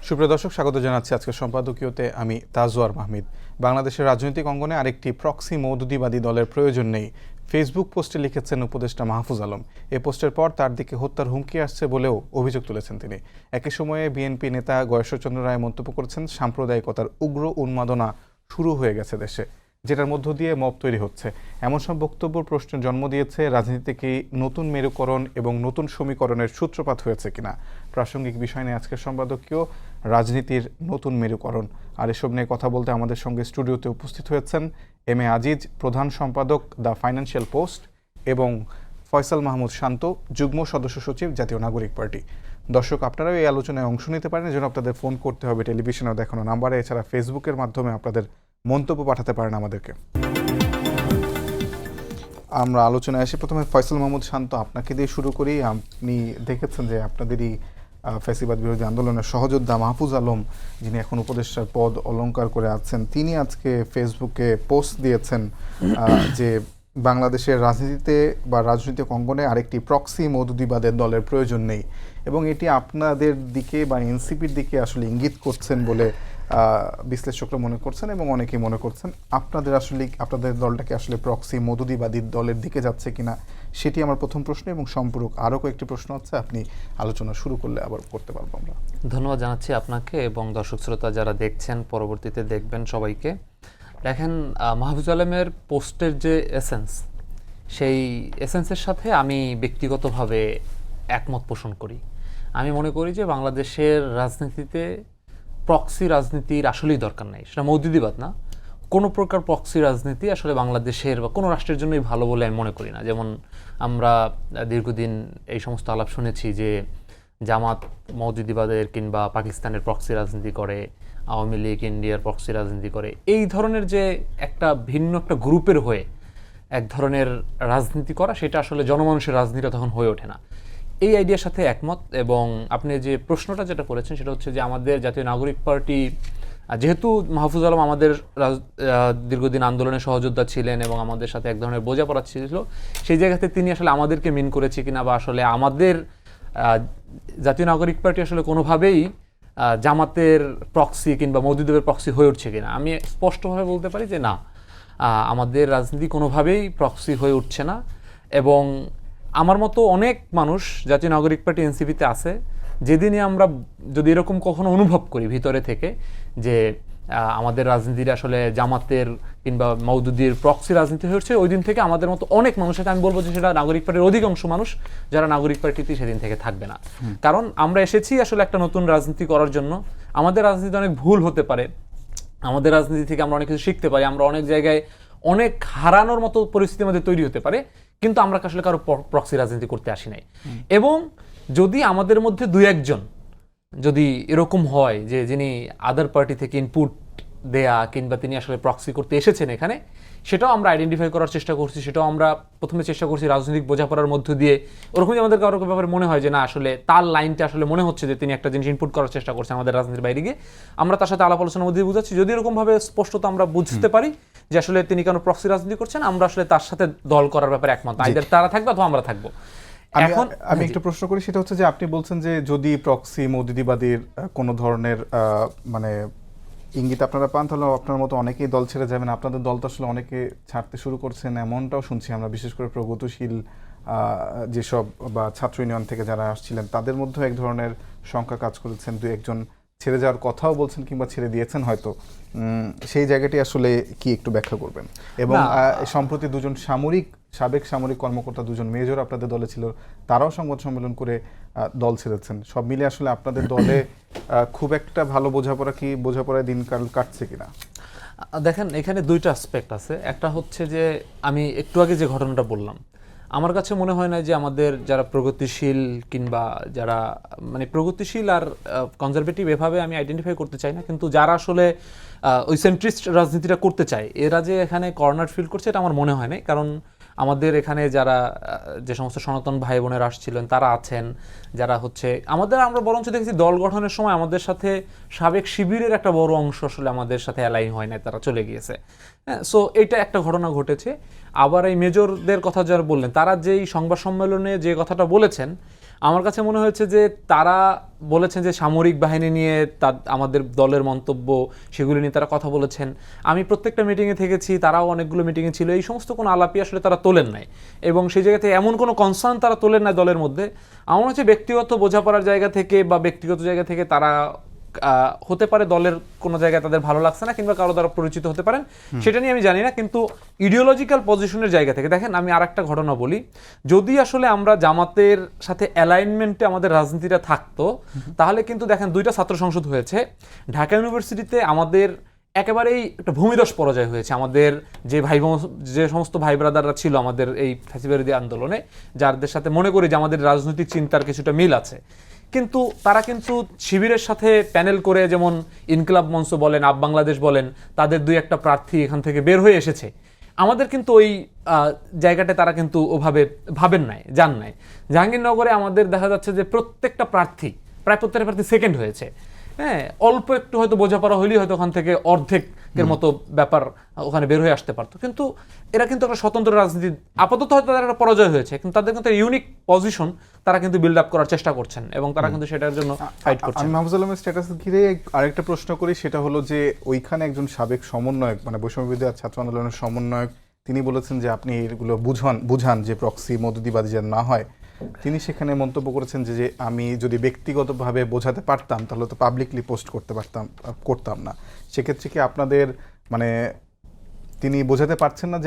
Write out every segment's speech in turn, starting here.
সুপ্রিয় দর্শক, স্বাগত জানাচ্ছি আজকের সম্পাদকীয়তে। আমি তাজওয়ার মাহমিদ। বাংলাদেশের রাজনৈতিক অঙ্গনে আরেকটি প্রক্সি মওদুদিবাদী দলের প্রয়োজন নেই, ফেসবুক পোস্টে লিখেছেন উপদেষ্টা মাহফুজ আলম। এ পোস্টের পর তার দিকে হত্যার হুমকি আসছে বলেও অভিযোগ তুলেছেন তিনি। একই সময়ে বিএনপি নেতা গয়েশ্বরচন্দ্র রায় মন্তব্য করেছেন, সাম্প্রদায়িকতার উগ্র উন্মাদনা শুরু হয়ে গেছে দেশে, যেটার মধ্য দিয়ে মব তৈরি হচ্ছে। এমন সব বক্তব্য প্রশ্নের জন্ম দিয়েছে রাজনীতিতে কি নতুন মেরুকরণ এবং নতুন সমীকরণের সূত্রপাত হয়েছে কিনা। প্রাসঙ্গিক বিষয় নিয়ে আজকের সম্পাদকীয় রাজনীতির নতুন মেরুকরণ। আর এসব নিয়ে কথা বলতে আমাদের সঙ্গে স্টুডিওতে উপস্থিত হয়েছেন এম এ আজিজ, প্রধান সম্পাদক দ্য ফাইন্যান্সিয়াল পোস্ট, এবং ফয়সাল মাহমুদ শান্ত, যুগ্ম সদস্য সচিব, জাতীয় নাগরিক পার্টি। দর্শক, আপনারাও এই আলোচনায় অংশ নিতে পারেন, এজন্য আপনাদের ফোন করতে হবে টেলিভিশনে দেখানো নাম্বারে। এছাড়া ফেসবুকের মাধ্যমে আপনাদের মন্তব্য পাঠাতে পারেন আমাদেরকে। আমরা আলোচনায় আসি। প্রথমে ফয়সাল মাহমুদ শান্ত, আপনাকে দিয়ে শুরু করি। আপনি দেখেছেন যে আপনাদেরই ফ্যাসিবাদ বিরোধী আন্দোলনের সহযোদ্ধা মাহফুজ আলম, যিনি এখন উপদেষ্টার পদ অলংকার করে আছেন, তিনি আজকে ফেসবুকে পোস্ট দিয়েছেন যে বাংলাদেশের রাজনীতিতে বা রাজনৈতিক অঙ্গনে আরেকটি প্রক্সি মওদুদিবাদের দলের প্রয়োজন নেই, এবং এটি আপনাদের দিকে বা এনসিপির দিকে আসলে ইঙ্গিত করছেন বলে বিশ্লেষকরা মনে করছেন, এবং অনেকেই মনে করছেন আপনাদের দলটাকে আসলে প্রক্সি মওদুদিবাদী দলের দিকে যাচ্ছে কিনা, সেটি আমার প্রথম প্রশ্ন। এবং সম্পূরক আরও কয়েকটি প্রশ্ন আছে, আপনি আলোচনা শুরু করলে আবার করতে পারবো আমরা। ধন্যবাদ জানাচ্ছি আপনাকে এবং দর্শক শ্রোতা যারা দেখছেন, পরবর্তীতে দেখবেন, সবাইকে। দেখেন, মাহফুজ আলমের পোস্টের যে এসেন্স, সেই এসেন্সের সাথে আমি ব্যক্তিগতভাবে একমত পোষণ করি। আমি মনে করি যে বাংলাদেশের রাজনীতিতে প্রক্সি রাজনীতির আসলেই দরকার নেই। সেটা মওদুদিবাদ না, কোনো প্রকার প্রক্সি রাজনীতি আসলে বাংলাদেশের বা কোনো রাষ্ট্রের জন্যই ভালো বলে আমি মনে করি না। যেমন আমরা দীর্ঘদিন এই সমস্ত আলাপ শুনেছি যে জামাত মওদুদিবাদের কিংবা পাকিস্তানের প্রক্সি রাজনীতি করে, আওয়ামী লীগ ইন্ডিয়ার প্রক্সি রাজনীতি করে। এই ধরনের যে একটা ভিন্ন একটা গ্রুপের হয়ে এক ধরনের রাজনীতি করা, সেটা আসলে জনমানুষের রাজনীতিটা তখন হয়ে ওঠে না। এই আইডিয়ার সাথে একমত। এবং আপনি যে প্রশ্নটা যেটা করেছেন সেটা হচ্ছে যে আমাদের জাতীয় নাগরিক পার্টি, যেহেতু মাহফুজ আলম আমাদের দীর্ঘদিন আন্দোলনের সহযোদ্ধা ছিলেন এবং আমাদের সাথে এক ধরনের বোঝাপড়া ছিল, সেই জায়গাতে তিনি আসলে আমাদেরকে মিন করেছে কিনা, বা আসলে আমাদের জাতীয় নাগরিক পার্টি আসলে কোনোভাবেই জামাতের প্রক্সি কিংবা মওদুদিবাদের প্রক্সি হয়ে উঠছে কিনা, আমি স্পষ্টভাবে বলতে পারি যে না, আমাদের রাজনীতি কোনোভাবেই প্রক্সি হয়ে উঠছে না। এবং আমার মতো অনেক মানুষ জাতীয় নাগরিক পার্টি এনসিপিতে আছে, যেদিনই আমরা যদি এরকম কখনো অনুভব করি ভিতরে থেকে যে আমাদের রাজনীতির আসলে জামাতের কিংবা মওদুদির প্রক্সি রাজনীতি হয়ে উঠছে, ওই দিন থেকে আমাদের মতো অনেক মানুষের, আমি বলবো যে সেটা নাগরিক পার্টির অধিকাংশ মানুষ যারা নাগরিক পার্টিতে সেদিন থেকে থাকবে না। কারণ আমরা এসেছি আসলে একটা নতুন রাজনীতি করার জন্য। আমাদের রাজনীতি অনেক ভুল হতে পারে, আমাদের রাজনীতি থেকে আমরা অনেক কিছু শিখতে পারি, আমরা অনেক জায়গায় অনেক হারানোর মতো পরিস্থিতির মধ্যে তৈরি হতে পারে, কিন্তু আমরা আসলে কারো প্রক্সি রাজনীতি করতে আসি নাই। এবং যদি আমাদের মধ্যে দুই একজন যদি এরকম হয় যে যিনি আদার পার্টি থেকে ইনপুট দেয়া কিংবা তিনি আসলে প্রক্সি করতে এসেছেন এখানে, সেটাও আমরা আইডেন্টিফাই করার চেষ্টা করছি। সেটাও আমরা প্রথমে চেষ্টা করছি রাজনৈতিক বোঝাপড়ার মধ্য দিয়ে। ওরকমই আমাদের কারো ব্যাপারে মনে হয় যে না, আসলে তার লাইনটা আসলে মনে হচ্ছে যে তিনি একটা জিনিস ইনপুট করার চেষ্টা করছে আমাদের রাজনীতির বাইরে গিয়ে, আমরা তার সাথে আলাপ আলোচনার মধ্যে বুঝাচ্ছি। যদি এরকমভাবে স্পষ্টত আমরা বুঝতে পারি যে আসলে তিনি কেন প্রক্সি রাজনীতি করছেন, আমরা আসলে তার সাথে দল করার ব্যাপারে একমত, আইদার তারা থাকবে অথবা আমরা থাকবো। এখন আমি একটা প্রশ্ন করি, সেটা হচ্ছে যে আপনি বলছেন যে যদি প্রক্সি মওদুদিবাদীর কোনো ধরনের মানে ইঙ্গিত আপনারা পান, তাহলে আপনার মতো অনেকেই দল ছেড়ে যাবেন। আপনাদের দল তো আসলে অনেকে ছাড়তে শুরু করছেন, এমনটাও শুনছি আমরা, বিশেষ করে প্রগতিশীল যেসব বা ছাত্র ইউনিয়ন থেকে যারা আসছিলেন, তাদের মধ্যেও এক ধরনের সংখ্যা কাজ করেছেন। দুই একজন ছেড়ে যাওয়ার কথাও বলছেন কিংবা ছেড়ে দিয়েছেন হয়তো। সেই জায়গাটি আসলে কি একটু ব্যাখ্যা করবেন? এবং সম্প্রতি দুজন সাবেক সামরিক কর্মকর্তা, দুজন মেজর আপনাদের দলে ছিল, তারাও সংবাদ সম্মেলন করে দল ছেড়েছেন। সব মিলে আসলে আপনাদের দলে খুব একটা ভালো বোঝাপড়ায় দিনকাল কাটছে কিনা? দেখেন, এখানে দুইটা অ্যাসপেক্ট আছে। একটা হচ্ছে যে আমি একটু আগে যে ঘটনাটা বললাম, আমার কাছে মনে হয় না যে আমাদের যারা প্রগতিশীল কিংবা যারা মানে প্রগতিশীল আর কনজারভেটিভ এভাবে আমি আইডেন্টিফাই করতে চাই না, কিন্তু যারা আসলে ওই সেন্ট্রিস্ট রাজনীতিটা করতে চায়, এরা যে এখানে কর্নার ফিল করছে এটা আমার মনে হয় না। কারণ আমাদের এখানে যারা যে সমস্ত সনাতন ভাই বোনেরা আসছিলেন তারা আছেন, যারা হচ্ছে আমরা বরঞ্চ দেখেছি দল গঠনের সময় আমাদের সাথে সাবেক শিবিরের একটা বড় অংশ আসলে আমাদের সাথে অ্যালাইন হয় না, তারা চলে গিয়েছে। হ্যাঁ, সো এইটা একটা ঘটনা ঘটেছে। আবার এই মেজরদের কথা যারা বললেন, তারা যেই সংবাদ সম্মেলনে যে কথাটা বলেছেন, আমার কাছে মনে হয়েছে যে তারা বলেছেন যে সামরিক বাহিনী নিয়ে আমাদের দলের মন্তব্য সেগুলি নিয়ে তারা কথা বলেছেন। আমি প্রত্যেকটা মিটিংয়ে থেকেছি, তারাও অনেকগুলো মিটিংয়ে ছিল, এই সমস্ত কোনো আলাপই আসলে তারা তোলেন নাই এবং সেই জায়গা থেকে এমন কোনো কনসার্ন তারা তোলেন নাই দলের মধ্যে। আমার মনে হচ্ছে ব্যক্তিগত বোঝাপড়ার জায়গা থেকে বা ব্যক্তিগত জায়গা থেকে তারা হতে পারে দলের কোনো জায়গায় তাদের ভালো লাগছে না কিংবা কারো দ্বারা পরিচিত হতে পারেন, সেটা নিয়ে আমি জানি না। কিন্তু ইডিওলজিক্যাল পজিশনের জায়গা থেকে দেখেন, আমি আর একটা ঘটনা বলি, যদি আসলে আমরা জামাতের সাথে অ্যালাইনমেন্টে আমাদের রাজনীতিটা থাকতো তাহলে কিন্তু দেখেন 2টা ছাত্র সংসদ হয়েছে ঢাকা ইউনিভার্সিটিতে, আমাদের একেবারেই একটা ভূমিধস পরাজয় হয়েছে। আমাদের যে সমস্ত ভাই ব্রাদাররা ছিল আমাদের এই ফ্যাসিবাদী আন্দোলনে, যাদের সাথে মনে করি যে আমাদের রাজনৈতিক চিন্তার কিছুটা মিল আছে, কিন্তু তারা কিন্তু শিবিরের সাথে প্যানেল করে, যেমন ইনকিলাব মঞ্চ বলেন, আপ বাংলাদেশ বলেন, তাদের 2-1টা প্রার্থী এখান থেকে বের হয়ে এসেছে। আমাদের কিন্তু ওই জায়গাটা তারা কিন্তু ওভাবে ভাবেন নাই, যান নাই। জাহাঙ্গীরনগরে আমাদের দেখা যাচ্ছে যে প্রত্যেকটা প্রার্থী সেকেন্ড হয়েছে। হ্যাঁ, অল্প একটু হয়তো বোঝাপড়া হলেই হয়তো ওখান থেকে অর্ধেকের মতো ব্যাপার ওখানে বের হয়ে আসতে পারতো। কিন্তু এরা কিন্তু একটা স্বতন্ত্র রাজনীতি, আপাতত হয়তো তাদের একটা পরাজয় হয়েছে, কিন্তু তাদের কিন্তু ইউনিক পজিশন তারা কিন্তু বিল্ড আপ করার চেষ্টা করছেন এবং তারা কিন্তু সেটার জন্য ফাইট করছেন। আমি মাহফুজ আলমের স্ট্যাটাস ঘিরে আরেকটা প্রশ্ন করি, সেটা হলো যে ওইখানে একজন সাবেক সমন্বয়ক, মানে বৈষম্যবিরোধী ছাত্র আন্দোলনের সমন্বয়ক, তিনি বলেছেন যে আপনি এগুলো বুঝান যে প্রক্সি মওদুদিবাদী যেন না হয়। তিনি সেখানে মন্তব্য করেছেন যে আমি যদি ব্যক্তিগতভাবে বোঝাতে পারতাম তাহলে তো পাবলিকলি পোস্ট করতাম না। সেক্ষেত্রে কি আপনাদের মানে তিনি বোঝাতে পারছেন না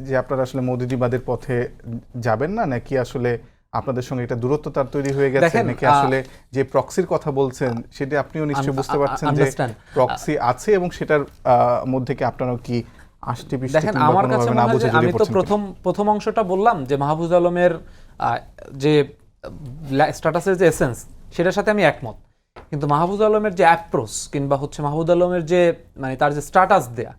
যে আপনারা আসলে মওদুদিবাদের পথে যাবেন না, নাকি আসলে আপনাদের সঙ্গে এটা দূরত্ব তার তৈরি হয়ে গেছে, নাকি আসলে যে প্রক্সির কথা বলছেন সেটা আপনিও নিশ্চয়ই বুঝতে পারছেন যে প্রক্সি আছে এবং সেটার মধ্যে কি আপনারাও কি দেখেন, আমার কাছে আমি তো প্রথম অংশটা বললাম যে মাহফুজ আলমের যে স্ট্যাটাসের যে এসেন্স সেটার সাথে আমি একমত, কিন্তু মাহফুজ আলমের যে অ্যাপ্রোচ কিংবা হচ্ছে মাহফুজ আলমের যে মানে তার যে স্ট্যাটাস দেয়া,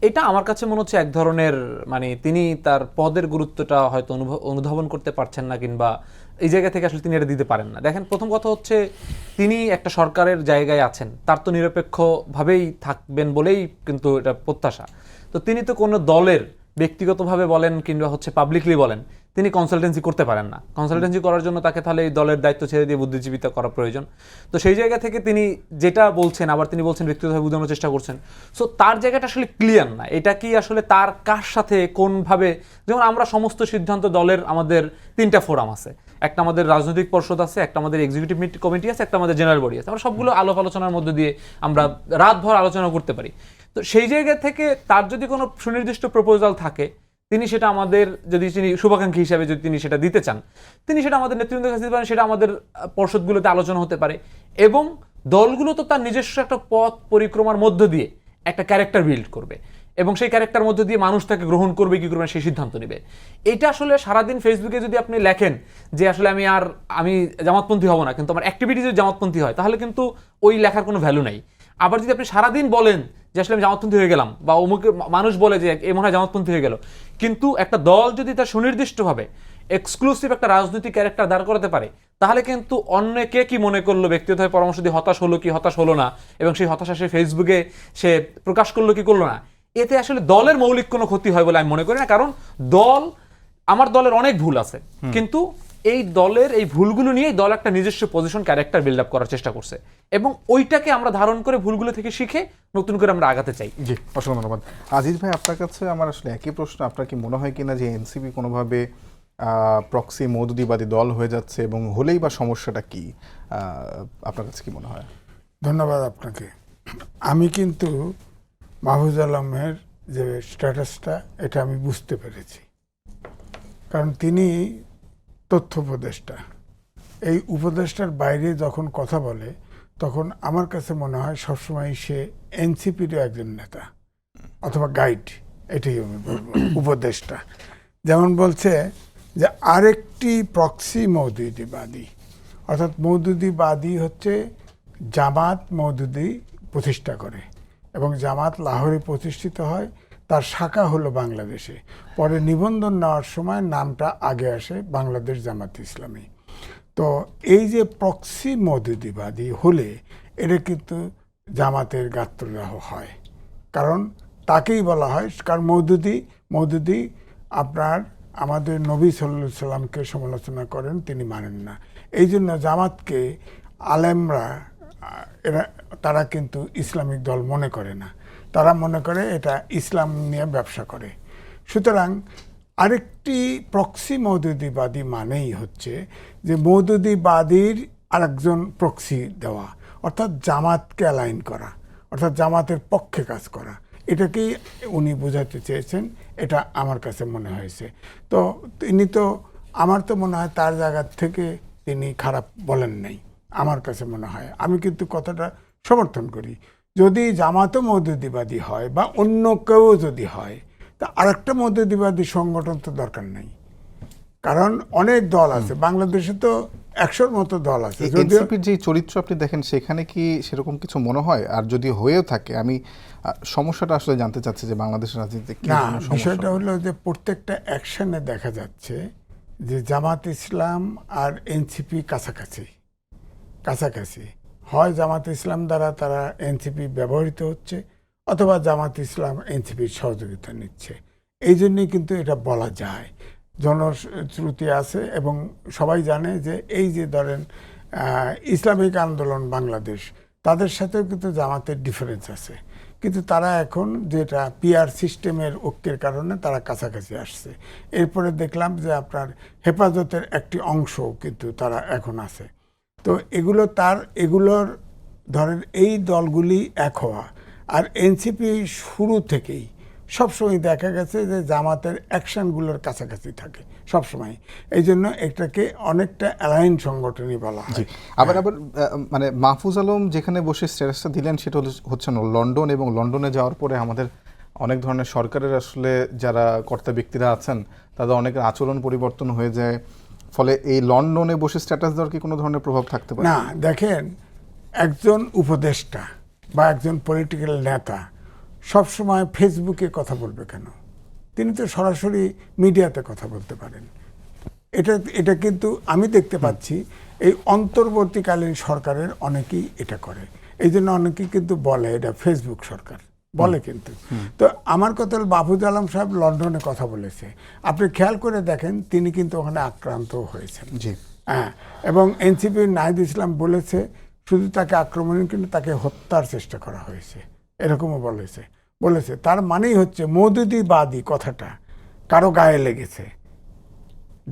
এটা আমার কাছে মনে হচ্ছে এক ধরনের মানে তিনি তার পদের গুরুত্বটা হয়তো অনুধাবন করতে পারছেন না, কিংবা এই জায়গা থেকে আসলে তিনি এটা দিতে পারেন না। দেখেন, প্রথম কথা হচ্ছে তিনি একটা সরকারের জায়গায় আছেন, তার তো নিরপেক্ষভাবেই থাকবেন বলেই কিন্তু এটা প্রত্যাশা। তো তিনি তো কোনো দলের ব্যক্তিগতভাবে বলেন কিংবা হচ্ছে পাবলিকলি বলেন, তিনি কনসালটেন্সি করতে পারেন না। কনসালটেন্সি করার জন্য তাকে তাহলে এই দলের দায়িত্ব ছেড়ে দিয়ে বুদ্ধিজীবিতা করা প্রয়োজন। তো সেই জায়গা থেকে তিনি যেটা বলছেন, আবার তিনি বলছেন ব্যক্তিগতভাবে বোঝানোর চেষ্টা করছেন। সো তার জায়গাটা আসলে ক্লিয়ার না, এটা কি আসলে তার কার সাথে কোনভাবে, যেমন আমরা সমস্ত সিদ্ধান্ত দলের আমাদের 3টা ফোরাম আছে, একটা আমাদের রাজনৈতিক পর্ষদ আছে, একটা আমাদের এক্সিকিউটিভ কমিটি আছে, একটা আমাদের জেনারেল বডি আছে, আমরা সবগুলো আলাপ আলোচনার মধ্যে দিয়ে আমরা রাতভর আলোচনা করতে পারি। তো সেই জায়গা থেকে তার যদি কোনো সুনির্দিষ্ট প্রপোজাল থাকে, তিনি সেটা আমাদের, যদি তিনি শুভাকাঙ্ক্ষী হিসাবে যদি তিনি সেটা দিতে চান, তিনি সেটা আমাদের নেতৃবৃন্দের কাছে দিতে পারেন, সেটা আমাদের পর্ষদগুলোতে আলোচনা হতে পারে। এবং দলগুলো তো তার নিজস্ব একটা পথ পরিক্রমার মধ্য দিয়ে একটা ক্যারেক্টার বিল্ড করবে এবং সেই ক্যারেক্টার মধ্য দিয়ে মানুষ তাকে গ্রহণ করবে কি করবে সেই সিদ্ধান্ত নেবে। এটা আসলে সারাদিন ফেসবুকে যদি আপনি লেখেন যে আসলে আমি জামাতপন্থী হব না, কিন্তু আমার অ্যাক্টিভিটি যদি জামাতপন্থী হয়, তাহলে কিন্তু ওই লেখার কোনো ভ্যালু নাই। আবার যদি আপনি সারাদিন বলেন যে আসলে আমি জামাতপন্থী হয়ে গেলাম, বা অমুকে মানুষ বলে যে এ মনে হয় জামাতপন্থী হয়ে গেল, কিন্তু একটা দল যদি তার সুনির্দিষ্টভাবে এক্সক্লুসিভ একটা রাজনৈতিক ক্যারেক্টার দাঁড় করাতে পারে, তাহলে কিন্তু অন্য কে কি মনে করলো, ব্যক্তিগতভাবে পরামর্শ দিয়ে হতাশ হলো কি হতাশ হলো না, এবং সেই হতাশা সে ফেসবুকে সে প্রকাশ করলো কি করলো না, এতে আসলে দলের মৌলিক কোনো ক্ষতি হয় বলে আমি মনে করি না। কারণ আমার দলের অনেক ভুল আছে, কিন্তু এই দলের এই ভুলগুলো নিয়েই দল একটা নিজস্ব পজিশন ক্যারেক্টার বিল্ড আপ করার চেষ্টা করছে, এবং ওইটাকে আমরা ধারণ করে ভুলগুলো থেকে শিখে নতুন করে আমরা আগাতে চাই। জি, অসংখ্য ধন্যবাদ। আজিজ ভাই, আপনার কাছে আমার আসলে একই প্রশ্ন, আপনার কি মনে হয় কিনা যে এনসিপি কোনোভাবে প্রক্সি মওদুদিবাদী দল হয়ে যাচ্ছে, এবং হলেই বা সমস্যাটা কি, আপনার কাছে কি মনে হয়? ধন্যবাদ আপনাকে। আমি কিন্তু মাহফুজ আলমের যে স্ট্যাটাসটা, এটা আমি বুঝতে পেরেছি, কারণ তিনি তথ্য উপদেষ্টা। এই উপদেষ্টার বাইরে যখন কথা বলে, তখন আমার কাছে মনে হয় সবসময় সে এনসিপিরও একজন নেতা অথবা গাইড, এটাই আমি বলবো, উপদেষ্টা। যেমন বলছে যে আরেকটি প্রক্সি মওদুদিবাদী, অর্থাৎ মওদুদিবাদী হচ্ছে জামাত মওদুদি প্রতিষ্ঠা করে, এবং জামাত লাহোরে প্রতিষ্ঠিত হয়, তার শাখা হলো বাংলাদেশে। পরে নিবন্ধন নেওয়ার সময় নামটা আগে আসে বাংলাদেশ জামাত ইসলামী। তো এই যে প্রক্সি মওদুদিবাদী হলে এটা কিন্তু জামাতের গাত্রদাহ হয়, কারণ তাকেই বলা হয়, কারণ মওদুদি আপনার আমাদের নবী সাল্লাল্লাহু আলাইহি সাল্লামকে সমালোচনা করেন, তিনি মানেন না। এই জন্য জামাতকে আলেমরা তারা কিন্তু ইসলামিক দল মনে করে না, তারা মনে করে এটা ইসলাম নিয়ে ব্যবসা করে। সুতরাং আরেকটি প্রক্সি মওদুদিবাদী মানেই হচ্ছে যে মওদুদিবাদীর আরেকজন প্রক্সি দেওয়া, অর্থাৎ জামাতকে অ্যালাইন করা, অর্থাৎ জামাতের পক্ষে কাজ করা। এটাকেই উনি বোঝাতে চেয়েছেন, এটা আমার কাছে মনে হয়েছে। তো তিনি তো, আমার তো মনে হয় তার জায়গা থেকে তিনি খারাপ বলেন নাই, আমার কাছে মনে হয়। আমি কিন্তু কথাটা সমর্থন করি। যদি জামাতও মওদুদিবাদী হয় বা অন্য কেউ যদি হয়, তা আরেকটা মওদুদিবাদী সংগঠন তো দরকার নেই, কারণ অনেক দল আছে বাংলাদেশে, তো 100-র মতো দল আছে। যদিও এনসিপির যে চরিত্র আপনি দেখেন সেখানে কি সেরকম কিছু মনে হয়? আর যদি হয়েও থাকে, আমি সমস্যাটা আসলে জানতে চাচ্ছি যে বাংলাদেশের রাজনীতিতে কি না, ধরনের সমস্যা? বিষয়টা হলো যে প্রত্যেকটা অ্যাকশনে দেখা যাচ্ছে যে জামাত ইসলাম আর এনসিপি কাছাকাছি কাছাকাছি। হয় জামাত ইসলাম দ্বারা তারা এনসিপি ব্যবহৃত হচ্ছে, অথবা জামাত ইসলাম এনসিপির সহযোগিতা নিচ্ছে। এই জন্যই কিন্তু এটা বলা যায়, জনশ্রুতি আছে এবং সবাই জানে যে এই যে ধরেন ইসলামিক আন্দোলন বাংলাদেশ, তাদের সাথেও কিন্তু জামাতের ডিফারেন্স আছে, কিন্তু তারা এখন যেটা পিআর সিস্টেমের ঐক্যের কারণে তারা কাছাকাছি আসছে। এরপরে দেখলাম যে আপনার হেফাজতের একটি অংশও কিন্তু তারা এখন আছে। তো এগুলোর ধরেন এই দলগুলি এক হওয়া, আর এনসিপি শুরু থেকেই সবসময় দেখা গেছে যে জামাতের অ্যাকশনগুলোর কাছাকাছি থাকে সবসময়। এই জন্য এটাকে অনেকটা অ্যালাইন সংগঠনই বলা হয়। আবার মানে মাহফুজ আলম যেখানে বসে স্ট্যাটাসটা দিলেন সেটা হচ্ছে না লন্ডন, এবং লন্ডনে যাওয়ার পরে আমাদের অনেক ধরনের সরকারের আসলে যারা কর্তা ব্যক্তিরা আছেন তাদের অনেকের আচরণ পরিবর্তন হয়ে যায়। ফলে এই লন্ডনে বসে স্ট্যাটাস দেওয়ার কি কোনো ধরনের প্রভাব থাকতে পারে? না, দেখেন, একজন উপদেষ্টা বা একজন পলিটিক্যাল নেতা সবসময় ফেসবুকে কথা বলবে কেন? তিনি তো সরাসরি মিডিয়াতে কথা বলতে পারেন। এটা কিন্তু আমি দেখতে পাচ্ছি এই অন্তর্বর্তীকালীন সরকারের অনেকেই এটা করে। এই জন্য অনেকেই কিন্তু বলে এটা ফেসবুক সরকার বলে। কিন্তু তো আমার কথা হল, মাহফুজ আলম সাহেব লন্ডনে কথা বলেছে, আপনি খেয়াল করে দেখেন তিনি কিন্তু ওখানে আক্রান্ত হয়েছেন। জি, হ্যাঁ, এবং এনসিপির নাহিদ ইসলাম বলেছে শুধু তাকে আক্রমণ কিন্তু তাকে হত্যার চেষ্টা করা হয়েছে, এরকমও বলেছে। তার মানেই হচ্ছে মওদুদিবাদী কথাটা কারো গায়ে লেগেছে,